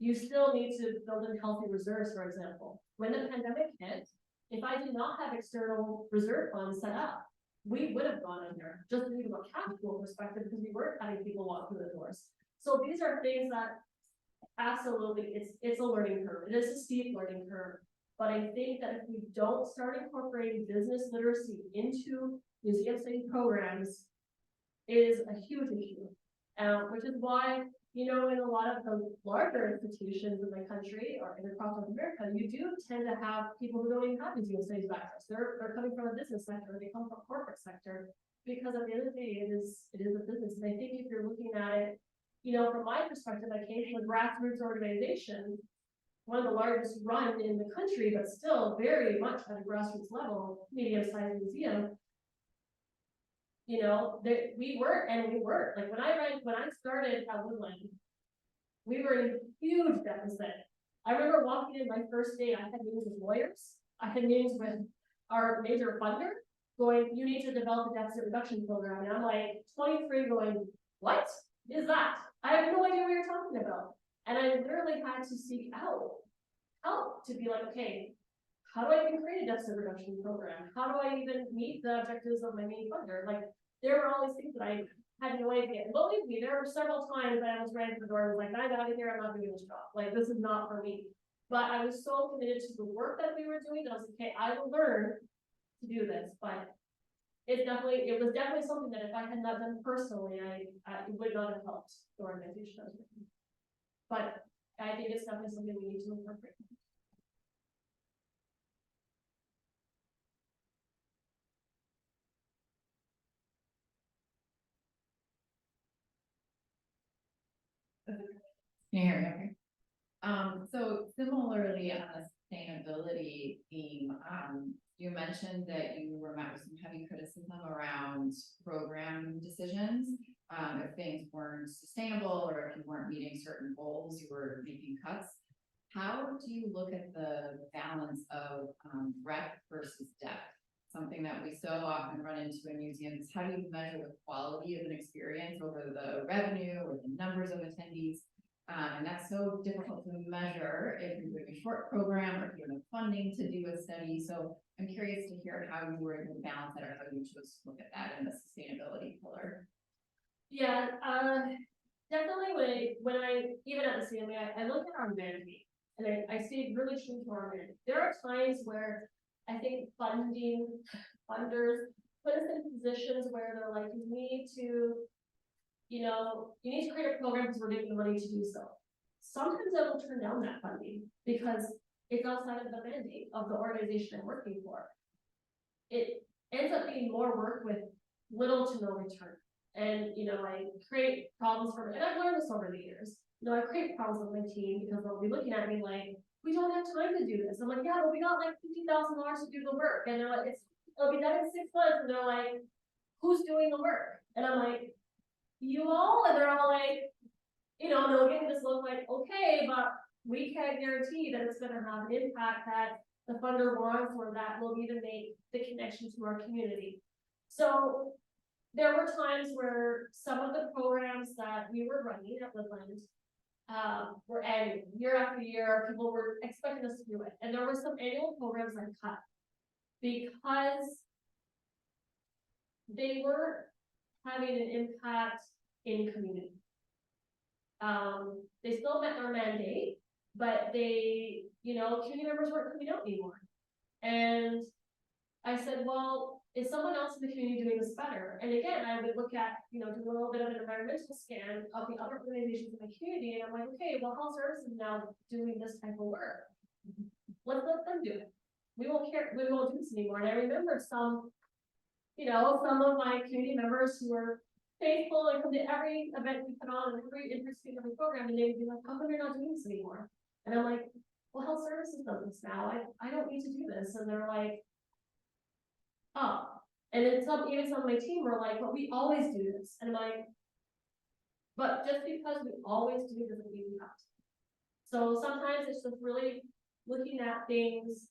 you still need to build in healthy reserves, for example. When the pandemic hit, if I did not have external reserve funds set up, we would have gone under, just from a cash flow perspective, because we weren't having people walk through the doors. So these are things that absolutely, it's a learning curve. It is a steep learning curve. But I think that if we don't start incorporating business literacy into museum study programs, is a huge issue. Which is why, in a lot of the larger institutions in the country or in across North America, you do tend to have people who don't even have museum studies backgrounds. They're coming from a business sector, they come from a corporate sector, because at the end of the day, it is a business. And I think if you're looking at it, from my perspective, I came from a grassroots organization, one of the largest run in the country, but still very much at a grassroots level, medium-sized museum. That we weren't. Like when I started at Woodland, we were in huge deficit. I remember walking in my first day, I had meetings with lawyers, I had meetings with our major funder, going, you need to develop a deficit reduction program. And I'm like 23 going, what is that? I have no idea what you're talking about. And I literally had to seek out help to be like, okay, how do I even create a deficit reduction program? How do I even meet the objectives of my main funder? Like, there were all these things that I had no idea. And believe me, there were several times that I was ran to the door and was like, I'm out of here, I'm not doing this job. Like, this is not for me. But I was so committed to the work that we were doing that I was like, okay, I will learn to do this. But it was definitely something that if I had not done personally, I would not have helped the organization I was with. But I think it's definitely something we need to incorporate. Can you hear me okay? So similarly on the sustainability theme, you mentioned that you were met with some heavy criticism around program decisions. If things weren't sustainable or if you weren't meeting certain goals, you were making cuts. How do you look at the balance of breadth versus depth? Something that we so often run into in museums. How do you measure the quality of an experience over the revenue or the numbers of attendees? And that's so difficult to measure if you're doing a short program or if you have funding to do a study. So I'm curious to hear how you were able to balance that, or how you chose to look at that in the sustainability pillar. Yeah, definitely when I, even at the CMA, I look at our mandate and I stay really true to our mandate. There are times where I think funders put us in positions where they're like, you need to create a program because we're making the money to do so. Sometimes I will turn down that funding because it's outside of the mandate of the organization I'm working for. It ends up being more work with little to no return. And, I create problems and I've learned this over the years. I create problems with my team because they'll be looking at me like, we don't have time to do this. I'm like, yeah, but we got like $50,000 to do the work. And they're like, it'll be done in 6 months. And they're like, who's doing the work? And I'm like, you all? And they're all like, they'll give me this look like, okay, but we can't guarantee that it's going to have an impact that the funder wants or that will even make the connection to our community. So there were times where some of the programs that we were running at Woodland were ending year after year. People were expecting us to do it. And there were some annual programs I cut because they weren't having an impact in community. They still met their mandate, but community members weren't coming out anymore. And I said, well, is someone else in the community doing this better? And again, I would look at, do a little bit of an environmental scan of the other organizations in the community. And I'm like, okay, well, health services is now doing this type of work. Let's let them do it. we won't do this anymore. And I remember some of my community members who were faithful and come to every event we put on and every interesting every program, and they would be like, how come you're not doing this anymore? And I'm like, well, health services does this now. I don't need to do this. And they're like, oh, and then even some of my team were like, but we always do this. And I'm like, but just because we always do doesn't mean we have to. So sometimes it's just really looking at things.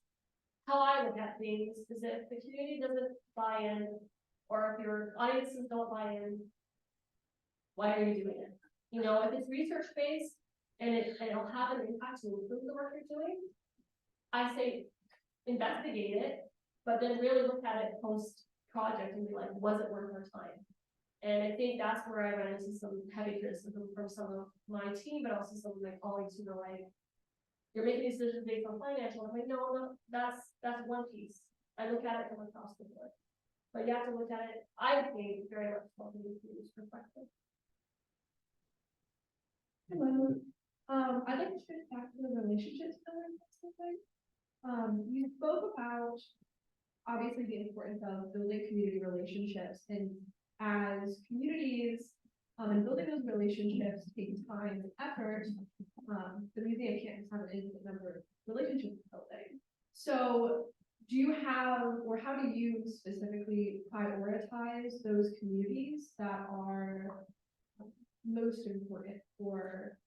How I look at things is if the community doesn't buy in, or if your audiences don't buy in, why are you doing it? You know, if it's research based and it'll have an impact to improve the work you're doing, I say investigate it, but then really look at it post project and be like, was it worth our time? And I think that's where I ran into some heavy criticism from some of my team, but also some of my colleagues who were like, you're making decisions based on financial. I'm like, no, that's one piece. I look at it from across the board. But you have to look at it, I think, very much from the community's perspective. Hello, I'd like to shift back to the relationships pillar. You spoke about obviously the importance of building community relationships, and as communities and building those relationships takes time and effort. The museum can't just have an infinite number of relationships building. So do you have, or how do you specifically prioritize those communities that are most important for,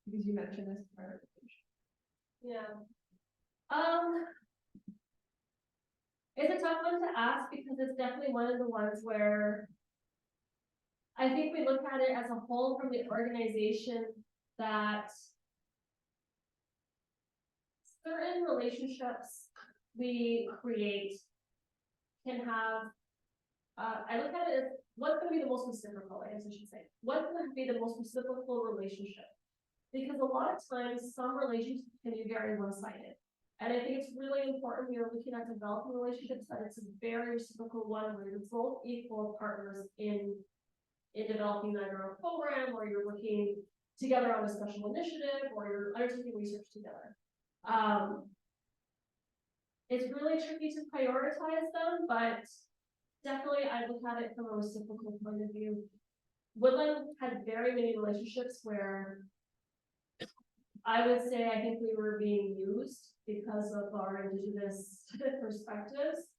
because you mentioned this prioritization? Yeah. It's a tough one to ask because it's definitely one of the ones where I think we look at it as a whole from the organization that certain relationships we create can have, I look at it as what's going to be the most reciprocal, I guess I should say. What's going to be the most reciprocal relationship? Because a lot of times some relationships can be very one-sided. And I think it's really important when you're looking at developing relationships that it's a very reciprocal one where you're both equal partners in developing either a program, or you're working together on a special initiative, or you're undertaking research together. It's really tricky to prioritize them, but definitely I look at it from a reciprocal point of view. Woodland had very many relationships where I would say I think we were being used because of our Indigenous perspectives.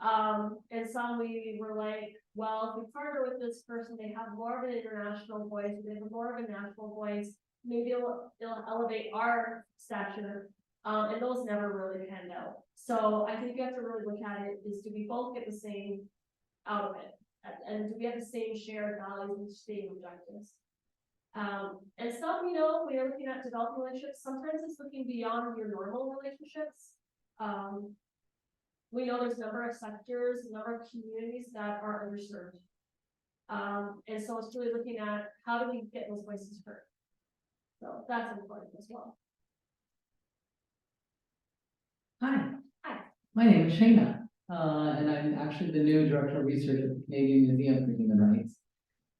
And some we were like, well, if we partner with this person, they have more of an international voice, they have more of a national voice, maybe it'll elevate our stature. And those never really panned out. So I think you have to really look at it is, do we both get the same out of it? And do we have the same shared values and same objectives? And some, when you're looking at developing relationships, sometimes it's looking beyond your normal relationships. We know there's a number of sectors, a number of communities that are underserved. And so it's really looking at how do we get those voices heard? So that's important as well. Hi. Hi. My name is Shayna, and I'm actually the new Director of Research at the Canadian Museum for Human Rights.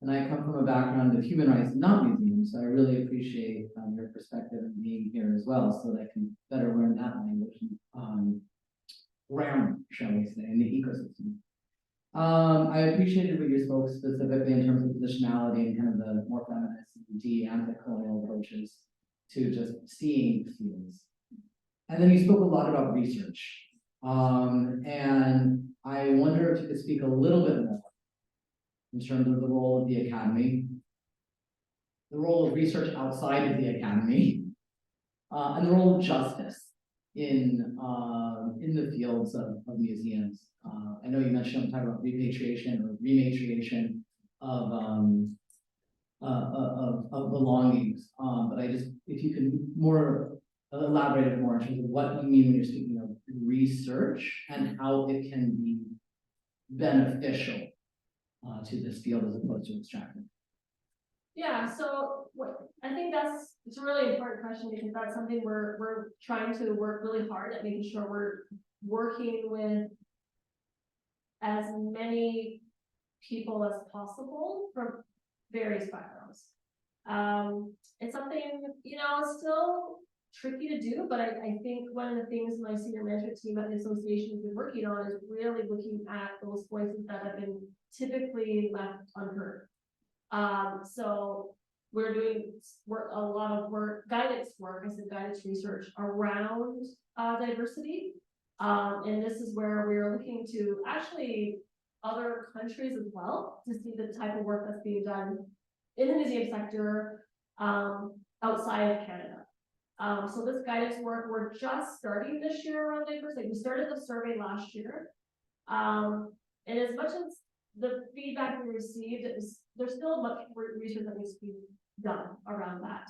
And I come from a background of human rights, not museums, so I really appreciate your perspective and being here as well, so that I can better learn that language and grammar, shall we say, in the ecosystem. I appreciated what you spoke specifically in terms of positionality and kind of the more feminist, anti-colonial approaches to just seeing fields. And then you spoke a lot about research. And I wonder if you could speak a little bit more in terms of the role of the academy, the role of research outside of the academy, and the role of justice in the fields of museums. I know you mentioned, I'm talking about repatriation or rematriation of belongings, but if you can elaborate it more in terms of what you mean when you're speaking of research and how it can be beneficial to this field as opposed to extracting. Yeah, so I think it's a really important question because that's something we're trying to work really hard at making sure we're working with as many people as possible from various backgrounds. It's something, still tricky to do, but I think one of the things my senior management team at the association has been working on is really looking at those voices that have been typically left unheard. So we're doing a lot of guidance work, I said guidance research around diversity. And this is where we're looking to actually other countries as well to see the type of work that's being done in the museum sector outside of Canada. So this guidance work, we're just starting this year around diversity. We started the survey last year. And as much as the feedback we received, there's still much research that needs to be done around that.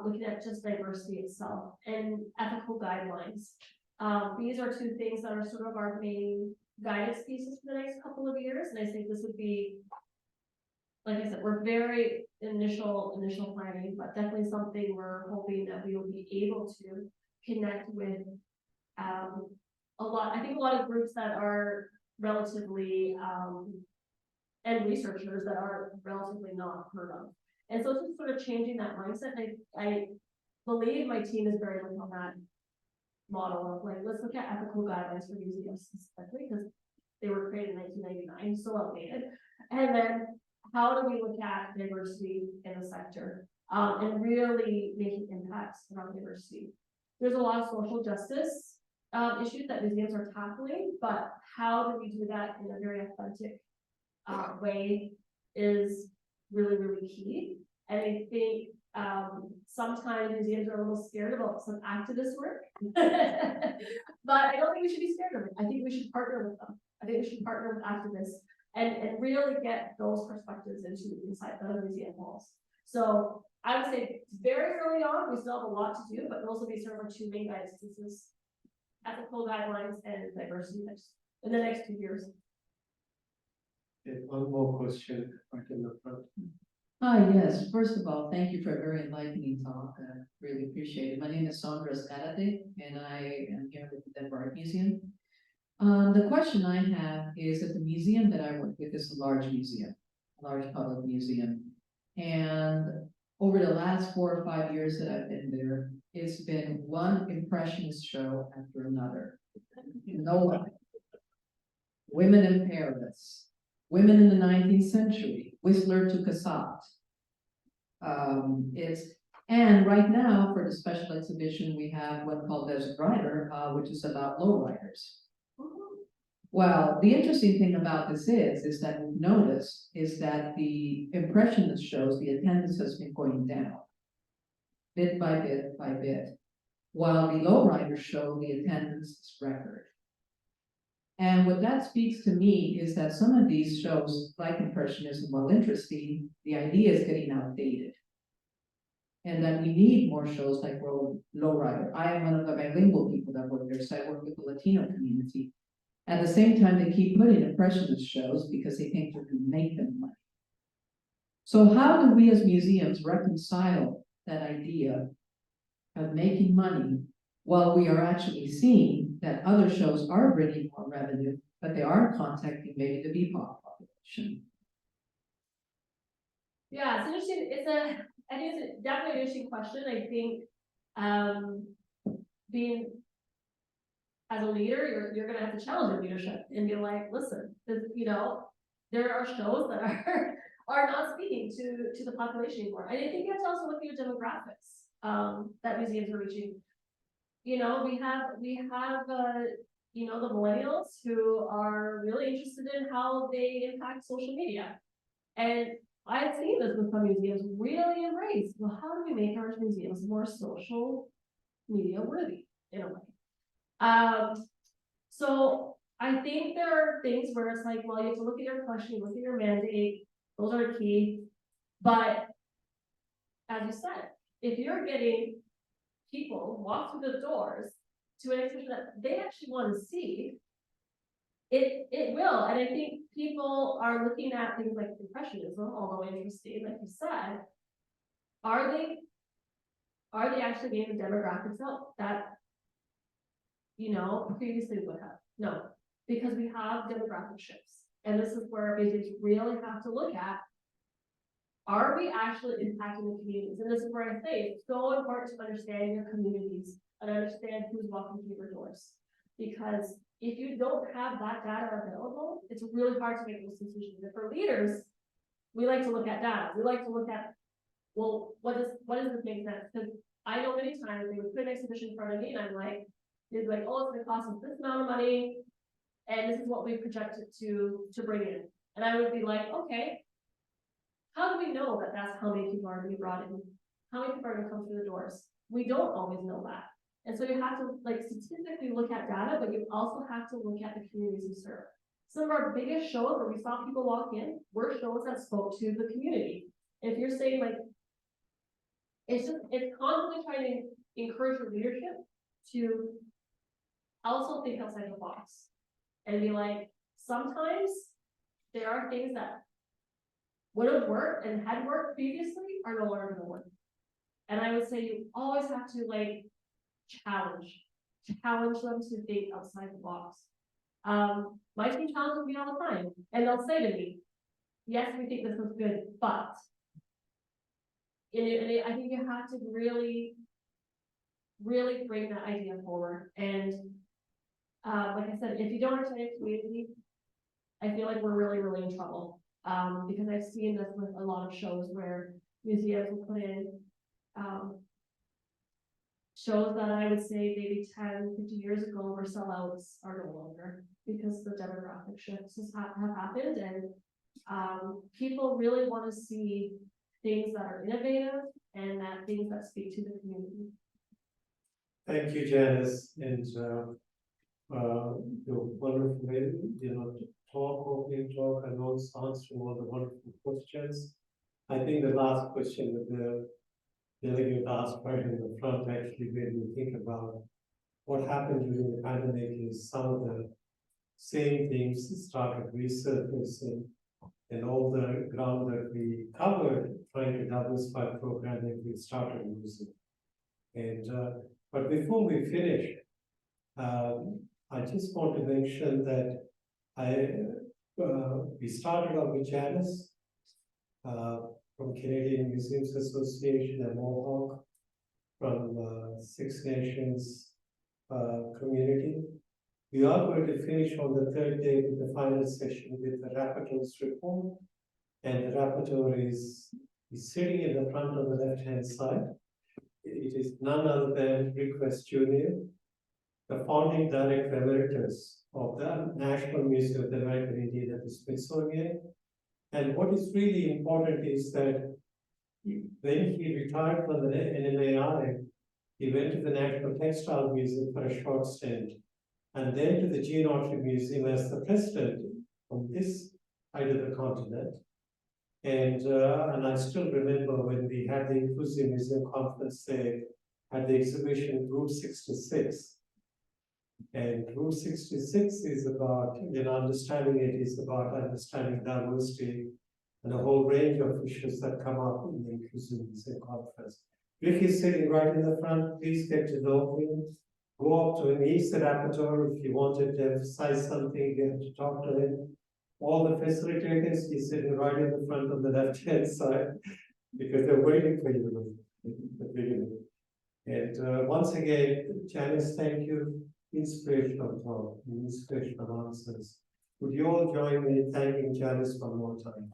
Looking at just diversity itself and ethical guidelines. These are two things that are sort of our main guidance pieces for the next couple of years. And I think this would be, like I said, we're very initial planning, but definitely something we're hoping that we will be able to connect with a lot of groups that are relatively and researchers that are relatively not heard of. And so it's just sort of changing that mindset. I believe my team is very much on that model of like, let's look at ethical guidelines for museums specifically because they were created in 1999, so outdated. And then how do we look at diversity in the sector and really making impacts around diversity? There's a lot of social justice issues that museums are tackling, but how do we do that in a very authentic way is really, really key. And I think sometimes museums are a little scared about some activist work, but I don't think we should be scared of it. I think we should partner with them. I think we should partner with activists and really get those perspectives inside the museum walls. So I would say very early on, we still have a lot to do, but those will be sort of our two main guidance pieces: ethical guidelines and diversity in the next 2 years. Okay, one more question. Right in the front. Yes, first of all, thank you for a very enlightening talk. I really appreciate it. My name is Sandra Scarate, and I am here with the Denver Art Museum. The question I have is that the museum that I work with is a large museum, a large public museum. And over the last 4 or 5 years that I've been there, it's been one impressionist show after another. No one. Women in Paris, women in the 19th century, Whistler to Cassatt. And right now for the special exhibition, we have one called Desert Rider, which is about lowriders. Well, the interesting thing about this is that we've noticed is that the impressionist shows, the attendance has been going down, bit by bit by bit, while the lowrider show, the attendance is record. And what that speaks to me is that some of these shows, like Impressionism, while interesting, the idea is getting outdated. And that we need more shows like Lowrider. I am one of the bilingual people that work there, so I work with the Latino community. At the same time, they keep putting impressionist shows because they think they can make them money. So how do we as museums reconcile that idea of making money while we are actually seeing that other shows are bringing more revenue, but they aren't contacting maybe the BIPOC population? Yeah, it's interesting. I think it's definitely an interesting question. I think being as a leader, you're gonna have to challenge your leadership and be like, listen, there are shows that are not speaking to the population anymore. And I think you have to also look at your demographics that museums are reaching. We have the millennials who are really interested in how they impact social media. And I've seen this with some museums really embrace, well, how do we make our museums more social media worthy in a way? So I think there are things where it's like, well, you have to look at your question, look at your mandate, those are key. But as you said, if you're getting people walk through the doors to an exhibition that they actually want to see, it will. And I think people are looking at things like Impressionism, although interesting, like you said, are they actually getting the demographics out that previously would have? No, because we have demographic shifts. And this is where museums really have to look at are we actually impacting the communities? And this is where I say it's so important to understand your communities and understand who's walking through your doors. Because if you don't have that data available, it's really hard to make those decisions. And for leaders, we like to look at data. We like to look at, well, what does this make sense? Because I know many times they would put an exhibition in front of me and I'm like, it's like, oh, it's gonna cost us this amount of money, and this is what we projected to bring in. And I would be like, okay, how do we know that that's how many people are gonna be brought in? How many people are gonna come through the doors? We don't always know that. And so you have to like statistically look at data, but you also have to look at the communities you serve. Some of our biggest shows where we saw people walk in were shows that spoke to the community. If you're saying like, it's constantly trying to encourage your leadership to also think outside the box and be like, sometimes there are things that would have worked and had worked previously are no longer gonna work. And I would say you always have to like challenge them to think outside the box. My team challenges me all the time, and they'll say to me, yes, we think this is good, but I think you have to really bring that idea forward. And like I said, if you don't understand your community, I feel like we're really in trouble. Because I've seen this with a lot of shows where museums will put in shows that I would say maybe 10, 50 years ago were sellouts are no longer, because the demographic shifts have happened, and people really want to see things that are innovative and that things that speak to the community. Thank you, Janice, and your wonderful way, opening talk, and also answering all the wonderful questions. I think the last question that the delegate asked right in the front actually made me think about what happened during the pandemic is some of the same things started resurfacing, and all the ground that we covered trying to diversify programming, we started losing. And but before we finish, I just want to mention that we started off with Janis from Canadian Museums Association and Mohawk from Six Nations community. We are going to finish on the third day with the final session with the rapporteur's report. And the rapporteur is sitting in the front on the left-hand side. It is none other than Rick West Jr., the founding director emeritus of the National Museum of the American Indian at the Smithsonian. And what is really important is that when he retired from the NMAI, he went to the National Textile Museum for a short stint, and then to the Genealogy Museum as the president on this side of the continent. And I still remember when we had the Inclusive Museum Conference, they had the exhibition Route 66. And Route 66 is about, understanding it is about understanding diversity and a whole range of issues that come up in the Inclusive Museum Conference. Rick is sitting right in the front. Please get to know him. Go up to him. He's the rapporteur. If you wanted to emphasize something, you have to talk to him. All the facilitators, he's sitting right in the front on the left-hand side because they're waiting for you at the beginning. And once again, Janice, thank you. Inspirational talk, inspirational answers. Would you all join me in thanking Janice one more time?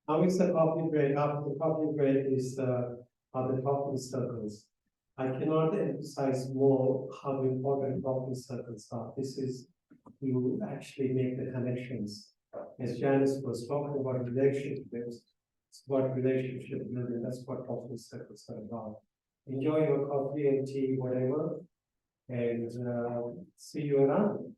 How is the coffee break? After the coffee break is are the talking circles. I cannot emphasize more how important talking circles are. This is, you actually make the connections. As Janice was talking about relationships, it's about relationship building. That's what talking circles are about. Enjoy your coffee and tea, whatever, and see you around.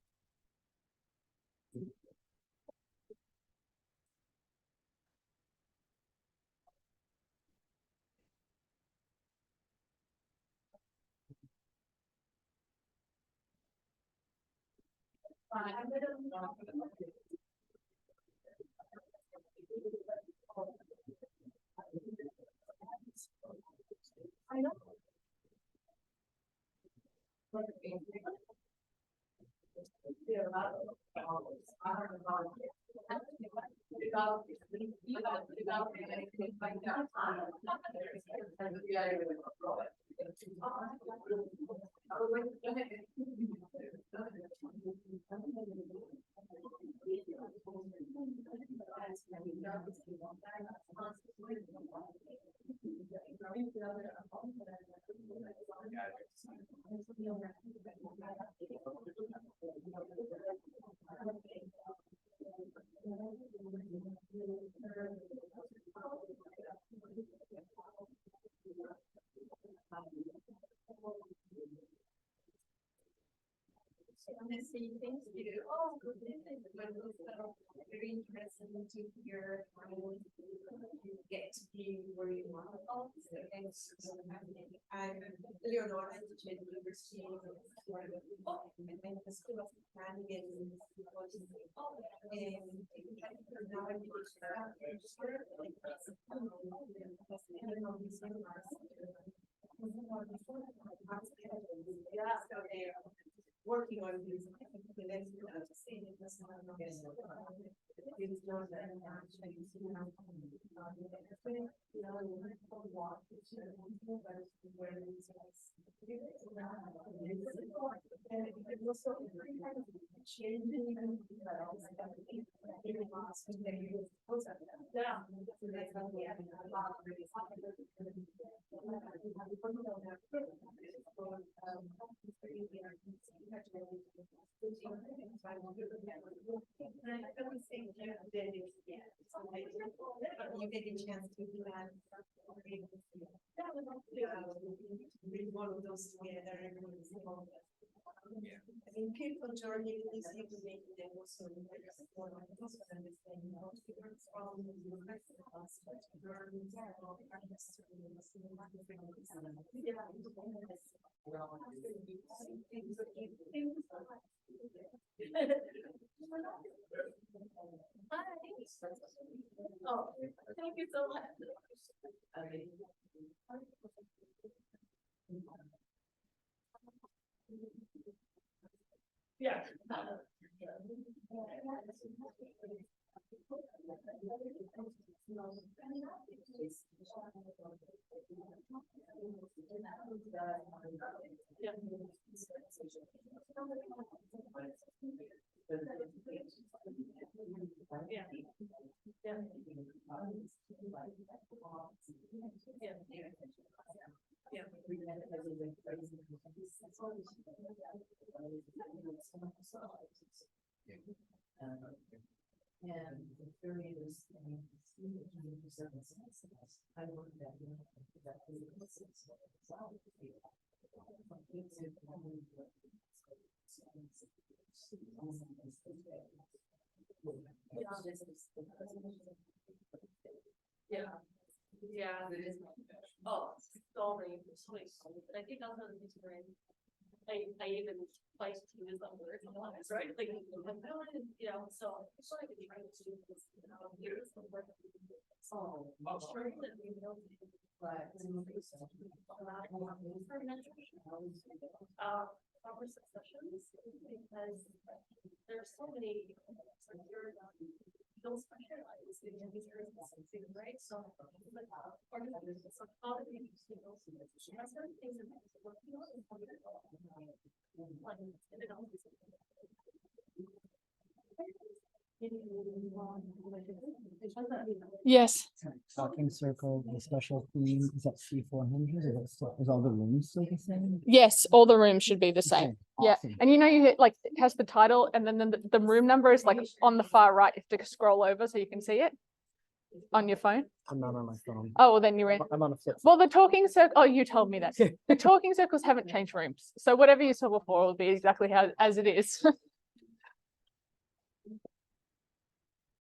I know. Honestly, thank you. Oh, goodness. Very interesting to hear how you get to be where you are. So thanks for having me. I'm Leonora, I teach at the University of Florida. And then the School of Planning and now I'm working on these. You get a chance to do that. Bring one of those together. I mean, people joining this year to make them also understand Oh, thank you so much. Yeah. And the period is, I work that. Yeah. Oh, so many. I think also the experience. I even like to use that word, right? Like, you know, so I feel like it's trying to do this, years of work. So, sure that we know. But proper successions, because there's so many, don't specialize in these areas, right? So, like, so how do we use those? That's one of the things that makes it work, you know, like, and it always. Yes. Talking circle, the special theme, is that C400, is all the rooms still the same? Yes, all the rooms should be the same. Okay, Yeah, awesome. and you know, you hit like, it has the title and then the room number is like on the far right. You have to scroll over so you can see it on your phone. I'm not on my phone. Oh, well, then you're in. I'm on a flip. Well, the talking circle, oh, you told me that. The talking circles haven't changed rooms. So whatever you saw before will be exactly how, as it is.